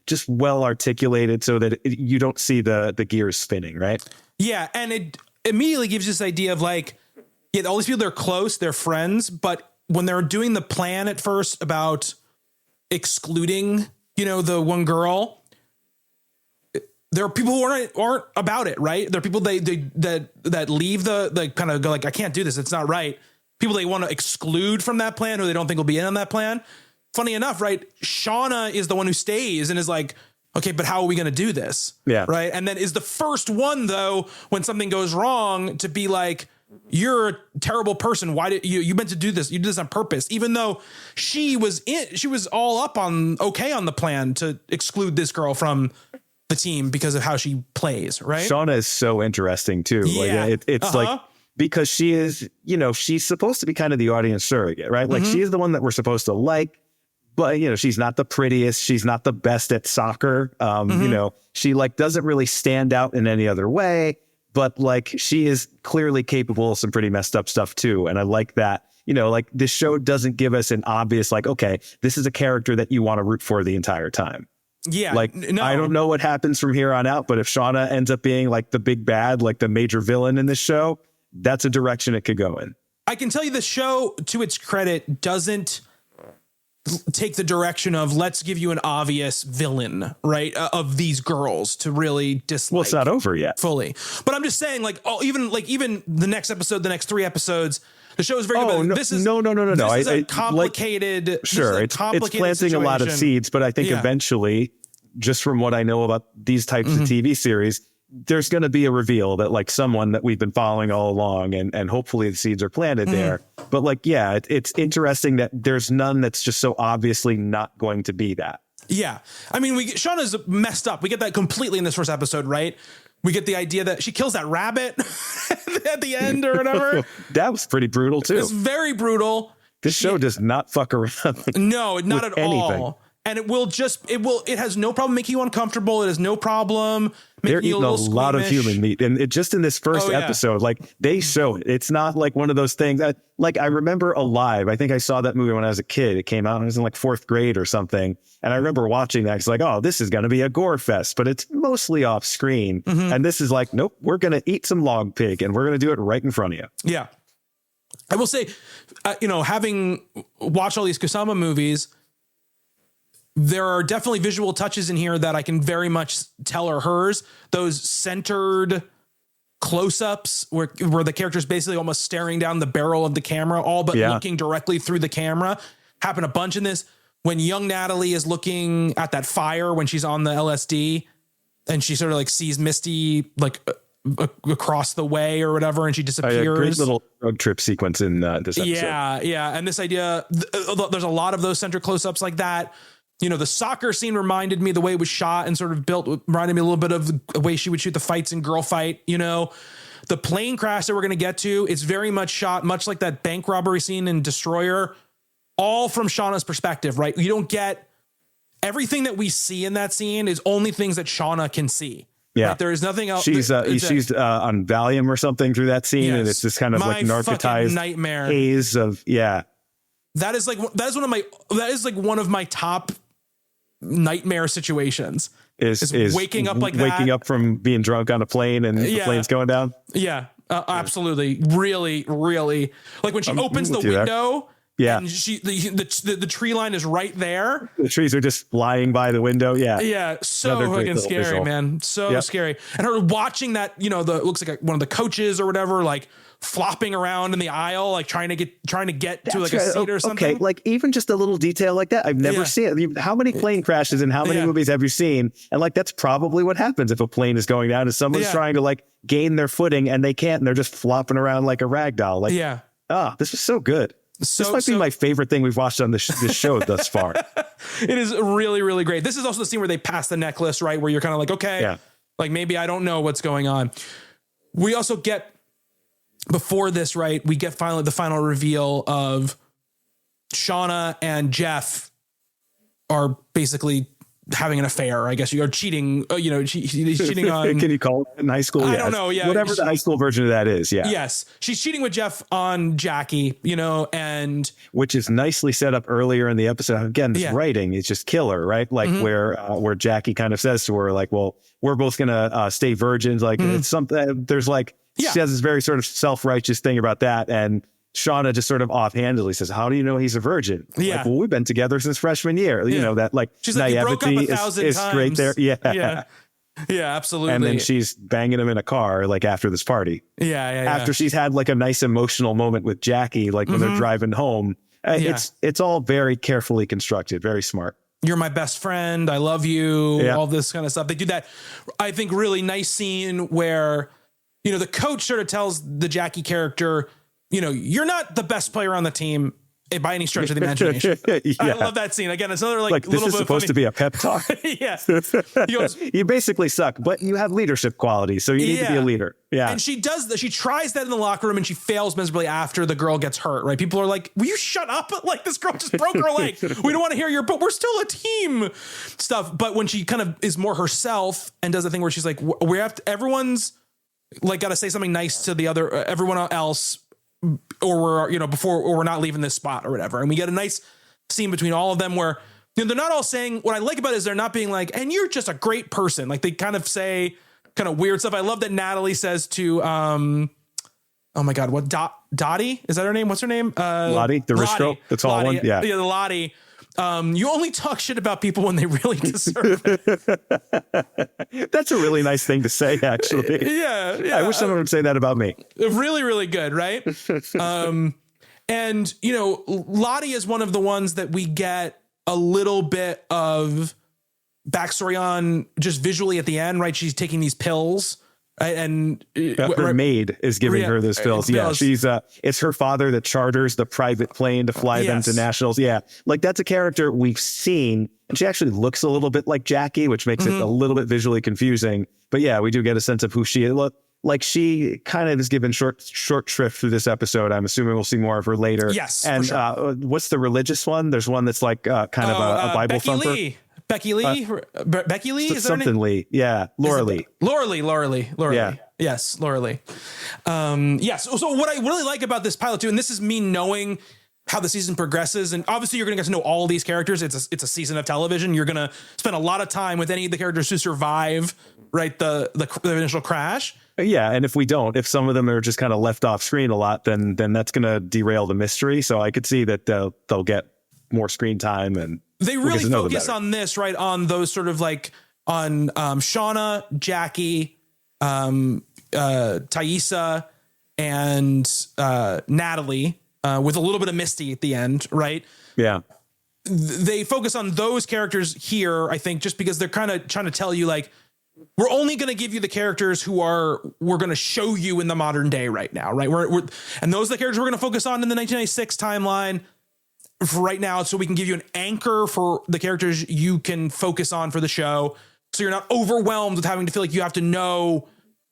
just well articulated so that you don't see the gears spinning, right? Yeah. And it immediately gives you this idea of like, all these people, they're close, they're friends, but when they're doing the plan at first about excluding, the one girl, there are people who aren't about it, right? There are people that leave the kind of go like, I can't do this. It's not right. People they want to exclude from that plan, who they don't think will be in on that plan. Funny enough, right? Shauna is the one who stays and is like, okay, but how are we going to do this? Yeah. Right. And then is the first one though, when something goes wrong, to be like, you're a terrible person. Why did you meant to do this? You did this on purpose, even though she was all up on the plan to exclude this girl from the team because of how she plays. Right. Shauna is so interesting too. Yeah. Like it's like, because she is, she's supposed to be kind of the audience surrogate, right? Like she is the one that we're supposed to like, but she's not the prettiest. She's not the best at soccer. She like doesn't really stand out in any other way. But like she is clearly capable of some pretty messed up stuff too. And I like that, like this show doesn't give us an obvious, like, okay, this is a character that you want to root for the entire time. Yeah. Like, no. I don't know what happens from here on out, but if Shauna ends up being like the big bad, like the major villain in this show, that's a direction it could go in. I can tell you the show, to its credit, doesn't take the direction of let's give you an obvious villain, right? Of these girls to really dislike. Well, it's not over yet fully, but I'm just saying, like, even the next episode, the next 3 episodes, the show is very good. No, this is no. This is a complicated. Like, sure, it's planting situation. A lot of seeds, but I think eventually, just from what I know about these types of TV series, there's going to be a reveal that like someone that we've been following all along, and hopefully the seeds are planted there. But like, yeah, it's interesting that there's none that's just so obviously not going to be that. Yeah. I mean, Shauna's messed up. We get that completely in this first episode, right? We get the idea that she kills that rabbit at the end or whatever. That was pretty brutal too. It's very brutal. This show does not fuck around. No, not at anything. All. And it has no problem making you uncomfortable. It has no problem making you a little squeamish. They're eating a lot of human meat. And it just in this first episode, like they show it. It's not like one of those things that, like, I remember Alive. I think I saw that movie when I was a kid. It came out and I was in like 4th grade or something. And I remember watching that. It's like, oh, this is going to be a gore fest, but it's mostly off screen. And this is like, nope, we're going to eat some log pig and we're going to do it right in front of you. Yeah. I will say, having watched all these Kusama movies, there are definitely visual touches in here that I can very much tell are hers. Those centered close-ups where the character's basically almost staring down the barrel of the camera, all but looking directly through the camera. Happened a bunch in this. When young Natalie is looking at that fire when she's on the LSD and she sort of like sees Misty like across the way or whatever, and she disappears. A great little road trip sequence in this episode. Yeah. And this idea, there's a lot of those center close-ups like that. You know, the soccer scene reminded me, the way it was shot and sort of built, reminded me a little bit of the way she would shoot the fights in Girl Fight. You know, the plane crash that we're going to get to, it's very much shot much like that bank robbery scene in Destroyer, all from Shauna's perspective, right? You don't get everything that we see in that scene is only things that Shauna can see. Yeah. Right? There is nothing else. She's on Valium or something through that scene. Yes. And it's this kind of like narcotized nightmare haze of, That is one of my top nightmare situations is waking up like that. Waking up from being drunk on a plane and the plane's going down. Yeah, absolutely. Really, really. Like when she opens the window. Yeah. And the tree line is right there. The trees are just flying by the window. Yeah. Yeah. So fucking scary, visual. Man. So scary. And her watching that, you know, looks like one of the coaches or whatever, like flopping around in the aisle, like trying to get to like a seat or something. Okay. Like even just a little detail like that. I've never seen it. How many plane crashes and how many movies have you seen? And like, that's probably what happens if a plane is going down, is someone's trying to like gain their footing and they can't, and they're just flopping around like a rag doll. Like, this was so good. This might be my favorite thing we've watched on this show thus far. It is really, really great. This is also the scene where they pass the necklace, right? Where you're kind of like, okay, like maybe I don't know what's going on. We also get, before this, right, we get the final reveal of Shauna and Jeff are basically having an affair, I guess. You are cheating, you know, he's cheating on... Can you call it in high school? I don't know, Whatever the high school version of that is, Yes. She's cheating with Jeff on Jackie, you know, and... Which is nicely set up earlier in the episode. Again, this writing is just killer, right? Like where Jackie kind of says to her, like, well, we're both going to stay virgins. Like it's something, there's like, she has this very sort of self-righteous thing about that. And Shauna just sort of offhandedly says, how do you know he's a virgin? Yeah. Like, well, we've been together since freshman year. You know, that like she's naivety like, is great there. Yeah, absolutely. And then she's banging him in a car, like after this party. After she's had like a nice emotional moment with Jackie, like when they're driving home. It's all very carefully constructed, very smart. You're my best friend. I love you. All this kind of stuff. They do that, I think, really nice scene where, you know, the coach sort of tells the Jackie character, you know, you're not the best player on the team by any stretch of the imagination. I love that scene. Again, it's another like this little is bit supposed funny. to be a pep talk. He goes, you basically suck, but you have leadership qualities, so you need to be a leader. Yeah. And she tries that in the locker room and she fails miserably after the girl gets hurt, right? People are like, will you shut up? Like, this girl just broke her leg. We don't want to hear but we're still a team stuff. But when she kind of is more herself and does the thing where she's like, everyone's like got to say something nice to the other, everyone else, or we're, you know, or we're not leaving this spot or whatever. And we get a nice scene between all of them where, you know, they're not all saying, what I like about it is they're not being like, and you're just a great person. Like they kind of say kind of weird stuff. I love that Natalie says to, oh my God, what Dottie? Is that her name? What's her name? Lottie, the wrist girl. The tall one. Yeah. Yeah. The Lottie. You only talk shit about people when they really deserve it. That's a really nice thing to say, actually. Yeah. I wish someone would say that about me. Really, really good, right? And, you know, Lottie is one of the ones that we get a little bit of backstory on just visually at the end, right? She's taking these pills. And her maid is giving her those pills. Yeah, she's it's her father that charters the private plane to fly them to nationals. Yeah, like that's a character we've seen, and she actually looks a little bit like Jackie, which makes it a little bit visually confusing. But yeah, we do get a sense of who she is. Like she kind of is given short shrift through this episode. I'm assuming we'll see more of her later. Yes, and sure. What's the religious one? There's one that's like kind of a Bible Becky thumper. Becky Lee? Becky Lee? Is something Lee. Yeah. Laura Lee. Laura Lee. Yeah. Yes, Laura Lee. Yes. So what I really like about this pilot too, and this is me knowing how the season progresses, and obviously you're going to get to know all these characters. It's a season of television. You're going to spend a lot of time with any of the characters who survive, right, the initial crash. Yeah, and if some of them are just kind of left off screen a lot, then that's going to derail the mystery. So I could see that they'll get more screen time, and they really focus on this, right? On those sort of like on Shauna, Jackie, Thaisa and Natalie, with a little bit of Misty at the end, right? Yeah. They focus on those characters here, I think, just because they're kind of trying to tell you, like, we're only going to give you the characters we're going to show you in the modern day right now, right? And those are the characters we're going to focus on in the 1996 timeline for right now, so we can give you an anchor for the characters you can focus on for the show, so you're not overwhelmed with having to feel like you have to know,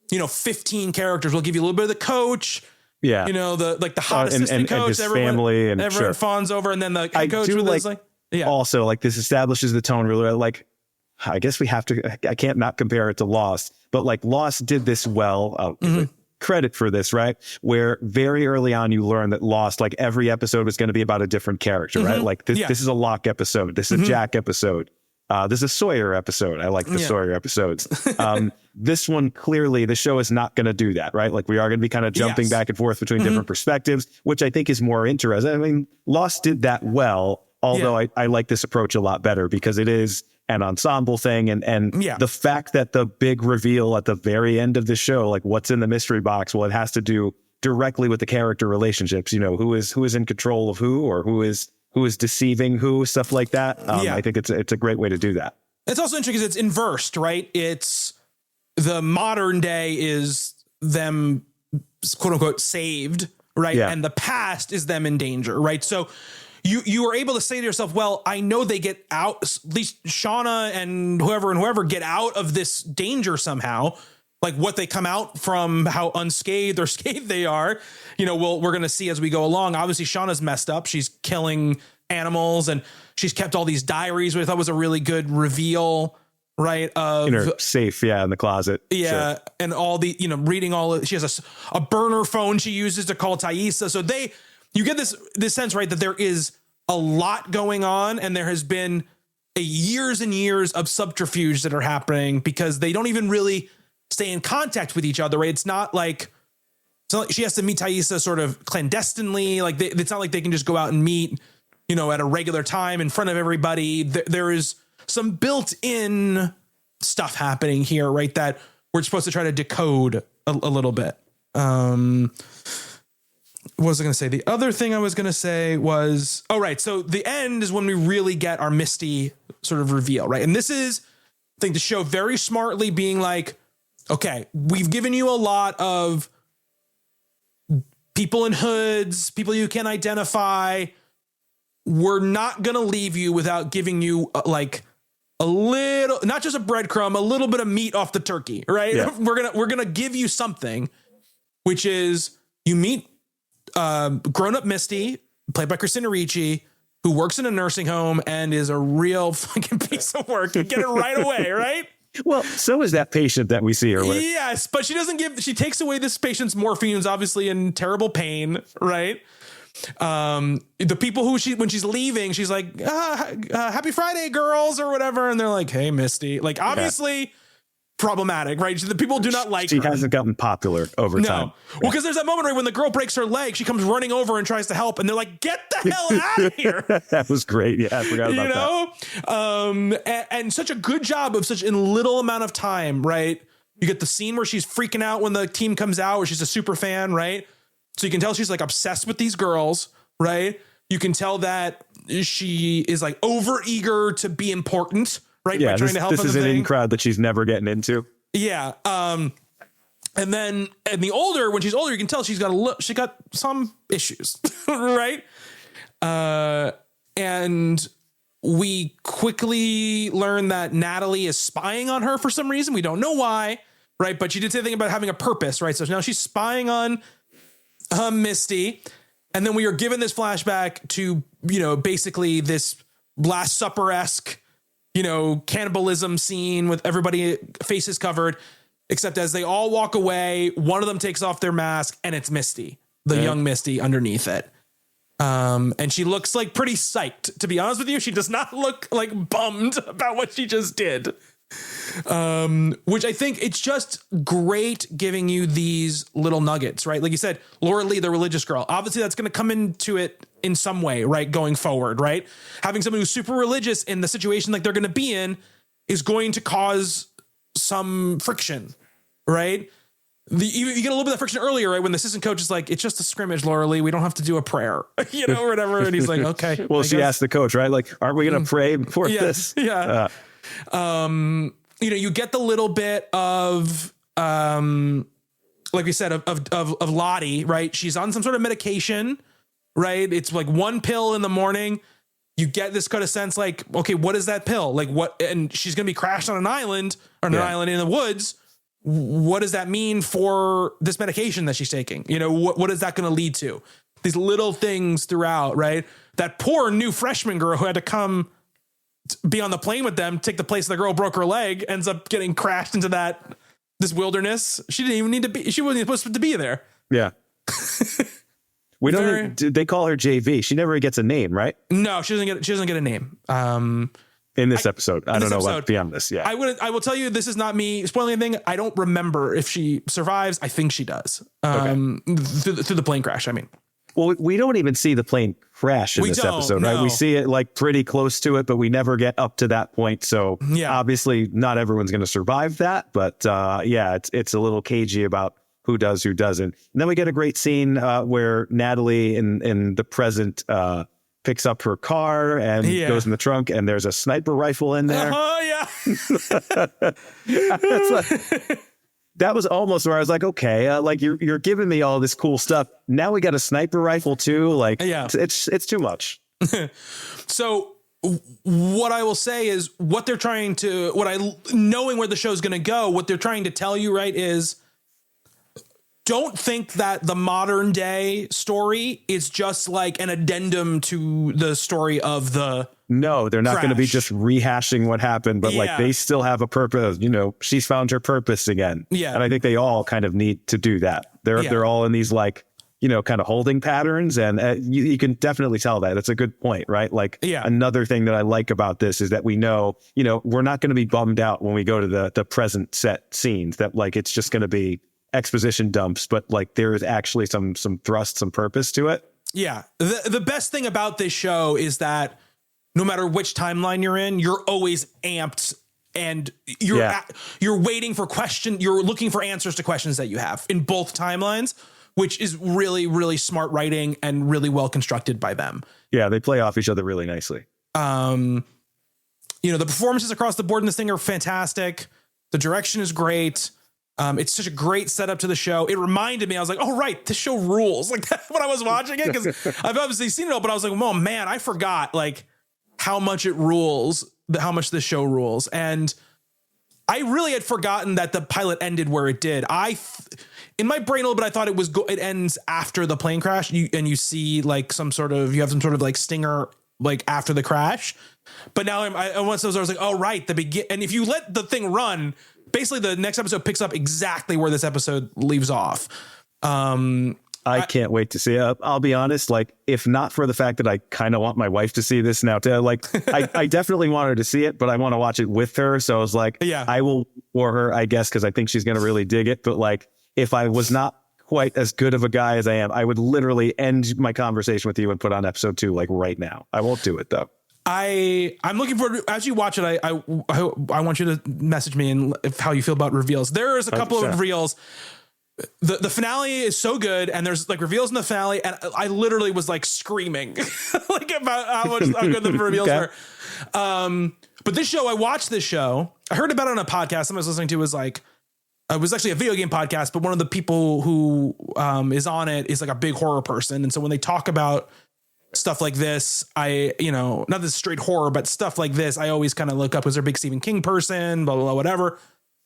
15 characters. We'll give you a little bit of the coach, yeah, the hot assistant coach, and his everyone, family, and everyone fawns over, and then the head coach do with also, like, this establishes the tone really, like, I guess we have to, I can't not compare it to Lost, but like Lost did this well. Credit for this, right? Where very early on you learn that Lost, like, every episode was going to be about a different character, right? Like this is a Locke episode. This is a Jack episode. This is a Sawyer episode. I like the Sawyer episodes. This one, clearly the show is not going to do that, right? Like, we are going to be kind of jumping back and forth between different perspectives, which I think is more interesting. I mean, Lost did that well, although I like this approach a lot better because it is an ensemble thing. And the fact that the big reveal at the very end of the show, like, what's in the mystery box, well, it has to do directly with the character relationships, who is in control of who, or who is deceiving who, stuff like that. I think it's a great way to do that. It's also interesting because it's inversed, right? It's the modern day is them, quote unquote, saved, right? Yeah. And the past is them in danger, right? So you are able to say to yourself, well, I know they get out, at least Shauna and whoever get out of this danger somehow. Like, what they come out from, how unscathed or scathed they are, we're going to see as we go along. Obviously, Shauna's messed up. She's killing animals, and she's kept all these diaries, which I thought was a really good reveal, right? In her safe, in the closet. Yeah, sure. And all the, reading all, she has a burner phone she uses to call Thaisa. So you get this sense, right, that there is a lot going on, and there has been years and years of subterfuge that are happening because they don't even really stay in contact with each other, right? It's not like she has to meet Thaisa sort of clandestinely. Like, it's not like they can just go out and meet, at a regular time in front of everybody. There is some built-in stuff happening here, right, that we're supposed to try to decode a little bit. What was I going to say? The other thing I was going to say was, so the end is when we really get our Misty sort of reveal, right? And this is, I think, the show very smartly being like, okay, we've given you a lot of people in hoods, people you can identify. We're not going to leave you without giving you a little, not just a breadcrumb, a little bit of meat off the turkey, right? Yeah. We're going to give you something, which is you meet grown-up Misty, played by Christina Ricci, who works in a nursing home and is a real fucking piece of work. You get it right away, right? Well, so is that patient that we see her with. Yes, but she takes away this patient's morphine, who's obviously in terrible pain, right? The people when she's leaving, she's like, happy Friday, girls, or whatever. And they're like, hey, Misty. Like, obviously problematic, right? The people do not like her. She hasn't gotten popular over time. Well, because there's that moment, right, when the girl breaks her leg, she comes running over and tries to help, and they're like, get the hell out of here. That was great. Yeah, I forgot about that. And such a good job of such in little amount of time, right? You get the scene where she's freaking out when the team comes out, where she's a super fan, right? So you can tell she's like obsessed with these girls, right? You can tell that she is like over eager to be important, right? Yeah, by trying to help this is an in crowd that she's never getting into. Yeah. And then when she's older, you can tell she got some issues, right? And we quickly learn that Natalie is spying on her for some reason. We don't know why, right? But she did say something about having a purpose, right? So now she's spying on Misty. And then we are given this flashback to, basically this Last Supper-esque, cannibalism scene with everybody faces covered, except as they all walk away, one of them takes off their mask and it's Misty, the young Misty underneath it. And she looks like pretty psyched, to be honest with you. She does not look like bummed about what she just did. Which I think it's just great giving you these little nuggets, right? Like you said, Laura Lee, the religious girl, obviously that's going to come into it in some way, right? Going forward, right? Having someone who's super religious in the situation like they're going to be in is going to cause some friction, right? you get a little bit of friction earlier, right? When the assistant coach is like, it's just a scrimmage, Laura Lee. We don't have to do a prayer, or whatever. And he's like, okay. Well, she asked the coach, right? Like, aren't we going to pray before this? Yeah. You get the little bit of, like we said, of Lottie, right? She's on some sort of medication, right? It's like one pill in the morning. You get this kind of sense like, okay, what is that pill? Like what? And she's going to be crashed on an island an island in the woods. What does that mean for this medication that she's taking? What is that going to lead to? These little things throughout, right? That poor new freshman girl who had to come be on the plane with them, take the place of the girl who broke her leg, ends up getting crashed into this wilderness. She didn't even need to be, she wasn't even supposed to be there. Yeah. We don't, they call her JV. She never gets a name, right? No, she doesn't get a name. In this episode, I don't know what beyond this. Yeah, I will tell you, this is not me spoiling anything. I don't remember if she survives. I think she does. Through the plane crash. I mean, well, we don't even see the plane crash in this episode, right? We see it like pretty close to it, but we never get up to that point. So obviously not everyone's going to survive that. But it's a little cagey about who does, who doesn't. And then we get a great scene where Natalie in the present picks up her car and goes in the trunk, and there's a sniper rifle in there. That was almost where I was like, okay, like you're giving me all this cool stuff. Now we got a sniper rifle too. Like, it's too much. So what I will say is what they're trying to, knowing where the show's going to go, what they're trying to tell you, right, is don't think that the modern day story is just like an addendum to the story of the No, they're not going to be just rehashing what happened, but like they still have a purpose. She's found her purpose again. Yeah. And I think they all kind of need to do that. They're all in these like, kind of holding patterns. And you can definitely tell that. That's a good point, right? Like another thing that I like about this is that we know, we're not going to be bummed out when we go to the present set scenes, that like it's just going to be exposition dumps, but like there is actually some thrust, some purpose to it. Yeah. The best thing about this show is that no matter which timeline you're in, you're always amped and you're waiting for you're looking for answers to questions that you have in both timelines, which is really, really smart writing and really well constructed by them. Yeah. They play off each other really nicely. The performances across the board in this thing are fantastic. The direction is great. It's such a great setup to the show. It reminded me, I was like, oh, right, this show rules. Like when I was watching it, because I've obviously seen it all, but I was like, oh man, I forgot like how much it rules, how much this show rules. And I really had forgotten that the pilot ended where it did. In my brain a little bit, I thought it ends after the plane crash, and you see like you have some sort of like stinger like after the crash. But now I was like, oh right, and if you let the thing run, basically the next episode picks up exactly where this episode leaves off. I can't wait to see it. I'll be honest, like if not for the fact that I kind of want my wife to see this now too, like I definitely want her to see it, but I want to watch it with her. So I was like, I will for her, I guess, because I think she's going to really dig it. But like, if I was not quite as good of a guy as I am, I would literally end my conversation with you and put on episode 2 like right now. I won't do it though. I'm looking forward to, as you watch it, I want you to message me and how you feel about reveals. There's a couple 100%. Of reveals. The finale is so good, and there's like reveals in the finale, and I literally was like screaming like about how good the reveals were. But this show, I watched this show. I heard about it on a podcast I was listening to. Was like, it was actually a video game podcast, but one of the people who is on it is like a big horror person, and so when they talk about stuff like this, not this straight horror, but stuff like this, I always kind of look up, was there a big Stephen King person, blah, blah, blah, whatever.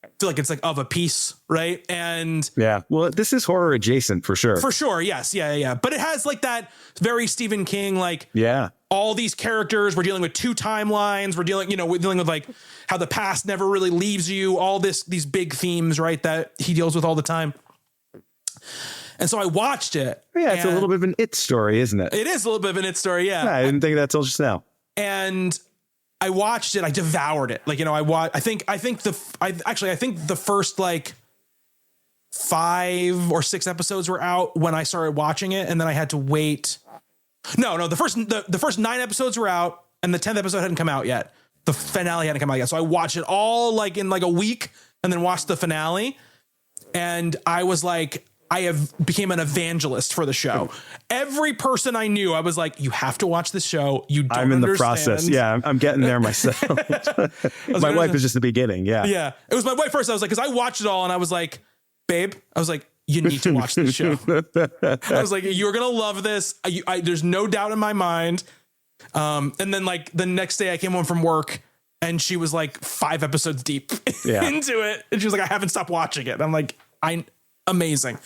I feel like it's like of a piece, right? And well, this is horror adjacent for sure. For sure, yes, yeah. But it has like that very Stephen King, like all these characters. We're dealing with 2 timelines. We're dealing with like how the past never really leaves you. All these big themes, right, that he deals with all the time. And so I watched it. Yeah, it's a little bit of an It story, isn't it? It is a little bit of an It story, yeah. I didn't think that till just now. And I watched it. I devoured it. Like, I think the first like 5 or 6 episodes were out when I started watching it, and then I had to wait. No, the first 9 episodes were out, and the 10th episode hadn't come out yet. The finale hadn't come out yet. So I watched it all like in like a week, and then watched the finale. And I was like, I have became an evangelist for the show. Every person I knew, I was like, you have to watch this show. You don't I'm in understand. the process. Yeah, I'm getting there myself. My wife is just the beginning. Yeah. Yeah. It was my wife first. I was like, because I watched it all and I was like, babe, I was like, you need to watch this show. I was like, you're going to love this. There's no doubt in my mind. And then like the next day I came home from work and she was like 5 episodes deep into it. And she was like, I haven't stopped watching it. And I'm like, amazing.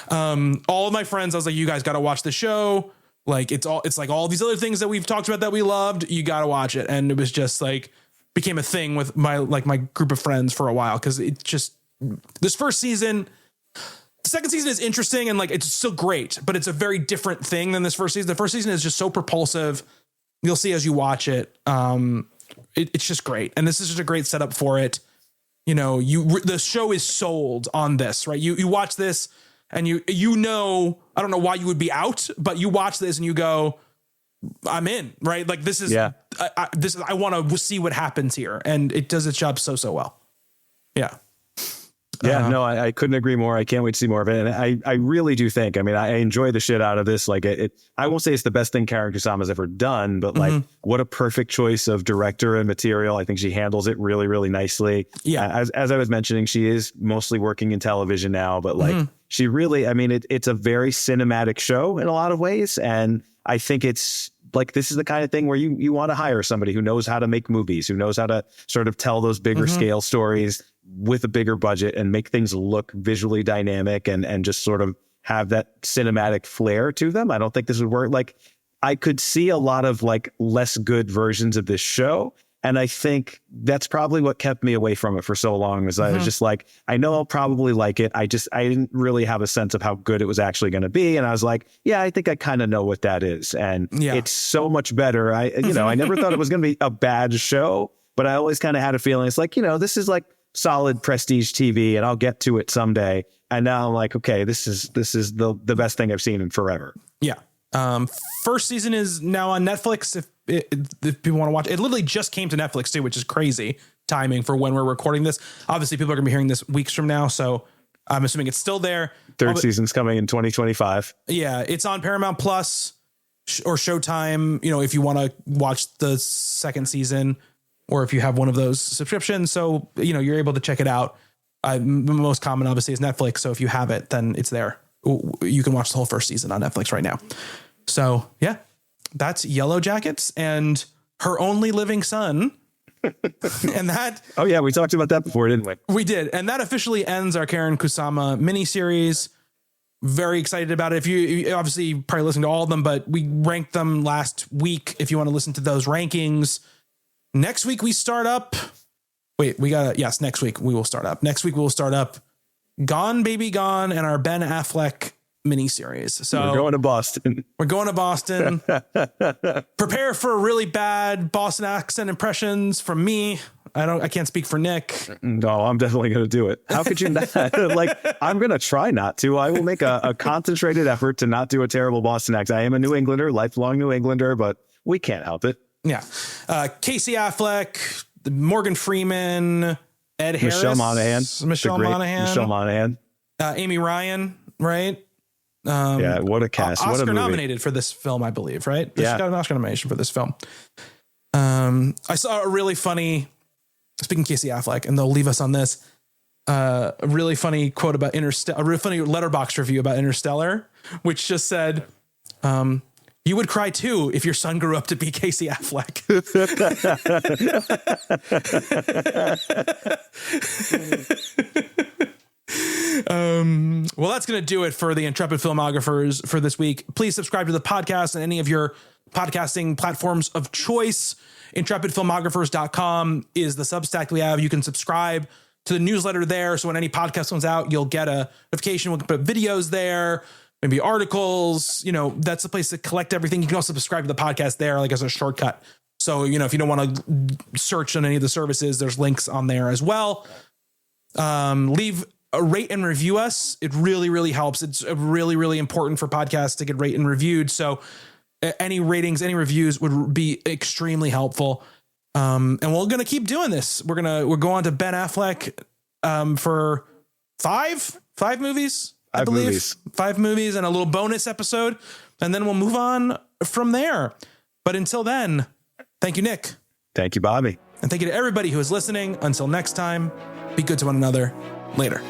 All of my friends, I was like, you guys got to watch the show. Like it's like all these other things that we've talked about that we loved. You got to watch it. And it was just like became a thing with my group of friends for a while. Cause it just, this first season, the second season is interesting and like, it's still great, but it's a very different thing than this first season. The first season is just so propulsive. You'll see as you watch it. It's just great. And this is just a great setup for it. You know, the show is sold on this, right? You watch this and you know, I don't know why you would be out, but you watch this and you go, I'm in, right? Like this is, I want to see what happens here. And it does its job so well. Yeah. Yeah, no, I couldn't agree more. I can't wait to see more of it. And I really do think, I mean, I enjoy the shit out of this. Like I won't say it's the best thing Karyn Kusama has ever done, but like what a perfect choice of director and material. I think she handles it really, really nicely. Yeah. As I was mentioning, she is mostly working in television now, but like she really, I mean, it's a very cinematic show in a lot of ways. And I think it's like, this is the kind of thing where you want to hire somebody who knows how to make movies, who knows how to sort of tell those bigger scale stories with a bigger budget and make things look visually dynamic and just sort of have that cinematic flair to them. I don't think this would work. Like I could see a lot of like less good versions of this show. And I think that's probably what kept me away from it for so long was I was just like, I know I'll probably like it. I didn't really have a sense of how good it was actually going to be. And I was like, yeah, I think I kind of know what that is. And it's so much better. I never thought it was going to be a bad show, but I always kind of had a feeling it's like, this is like solid prestige TV and I'll get to it someday. And now I'm like, okay, this is the best thing I've seen in forever. Yeah. First season is now on Netflix. If people want to watch it, literally just came to Netflix too, which is crazy timing for when we're recording this. Obviously people are gonna be hearing this weeks from now. So I'm assuming it's still there. Third season's coming in 2025. Yeah. It's on Paramount Plus or Showtime. If you want to watch the second season, or if you have one of those subscriptions. So, you're able to check it out. The most common obviously is Netflix. So if you have it, then it's there. You can watch the whole first season on Netflix right now. So yeah, that's Yellowjackets and Her Only Living Son. And that. Oh yeah. We talked about that before, didn't we? We did. And that officially ends our Karyn Kusama miniseries. Very excited about it. If you obviously probably listened to all of them, but we ranked them last week. If you want to listen to those rankings, next week we start up. Next week we will start up. Next week we'll start up Gone Baby Gone and our Ben Affleck miniseries. So we're going to Boston. Prepare for really bad Boston accent impressions from me. I can't speak for Nick. No, I'm definitely going to do it. How could you not? Like, I'm going to try not to. I will make a concentrated effort to not do a terrible Boston accent. I am a New Englander, lifelong New Englander, but we can't help it. Yeah. Casey Affleck, Morgan Freeman, Ed Harris, Michelle Monaghan, Amy Ryan, right? Yeah, what a cast. Oscar what a movie. Nominated for this film, I believe, right? She got an Oscar nomination for this film. I saw a really funny, speaking of Casey Affleck, and they'll leave us on this, a really funny quote about Interstellar, a really funny Letterboxd review about Interstellar, which just said, you would cry too if your son grew up to be Casey Affleck. Well, that's going to do it for the Intrepid Filmographers for this week. Please subscribe to the podcast on any of your podcasting platforms of choice. IntrepidFilmographers.com is the Substack we have. You can subscribe to the newsletter there. So when any podcast comes out, you'll get a notification. We'll put videos there, maybe articles, that's the place to collect everything. You can also subscribe to the podcast there, like as a shortcut. So, if you don't want to search on any of the services, there's links on there as well. Leave a rate and review us. It really, really helps. It's really, really important for podcasts to get rate and reviewed. So any ratings, any reviews would be extremely helpful. And we're going to keep doing this. We're going on to Ben Affleck, for five movies, I believe. Movies. 5 movies and a little bonus episode. And then we'll move on from there. But until then, thank you, Nick. Thank you, Bobby. And thank you to everybody who is listening. Until next time, be good to one another. Later.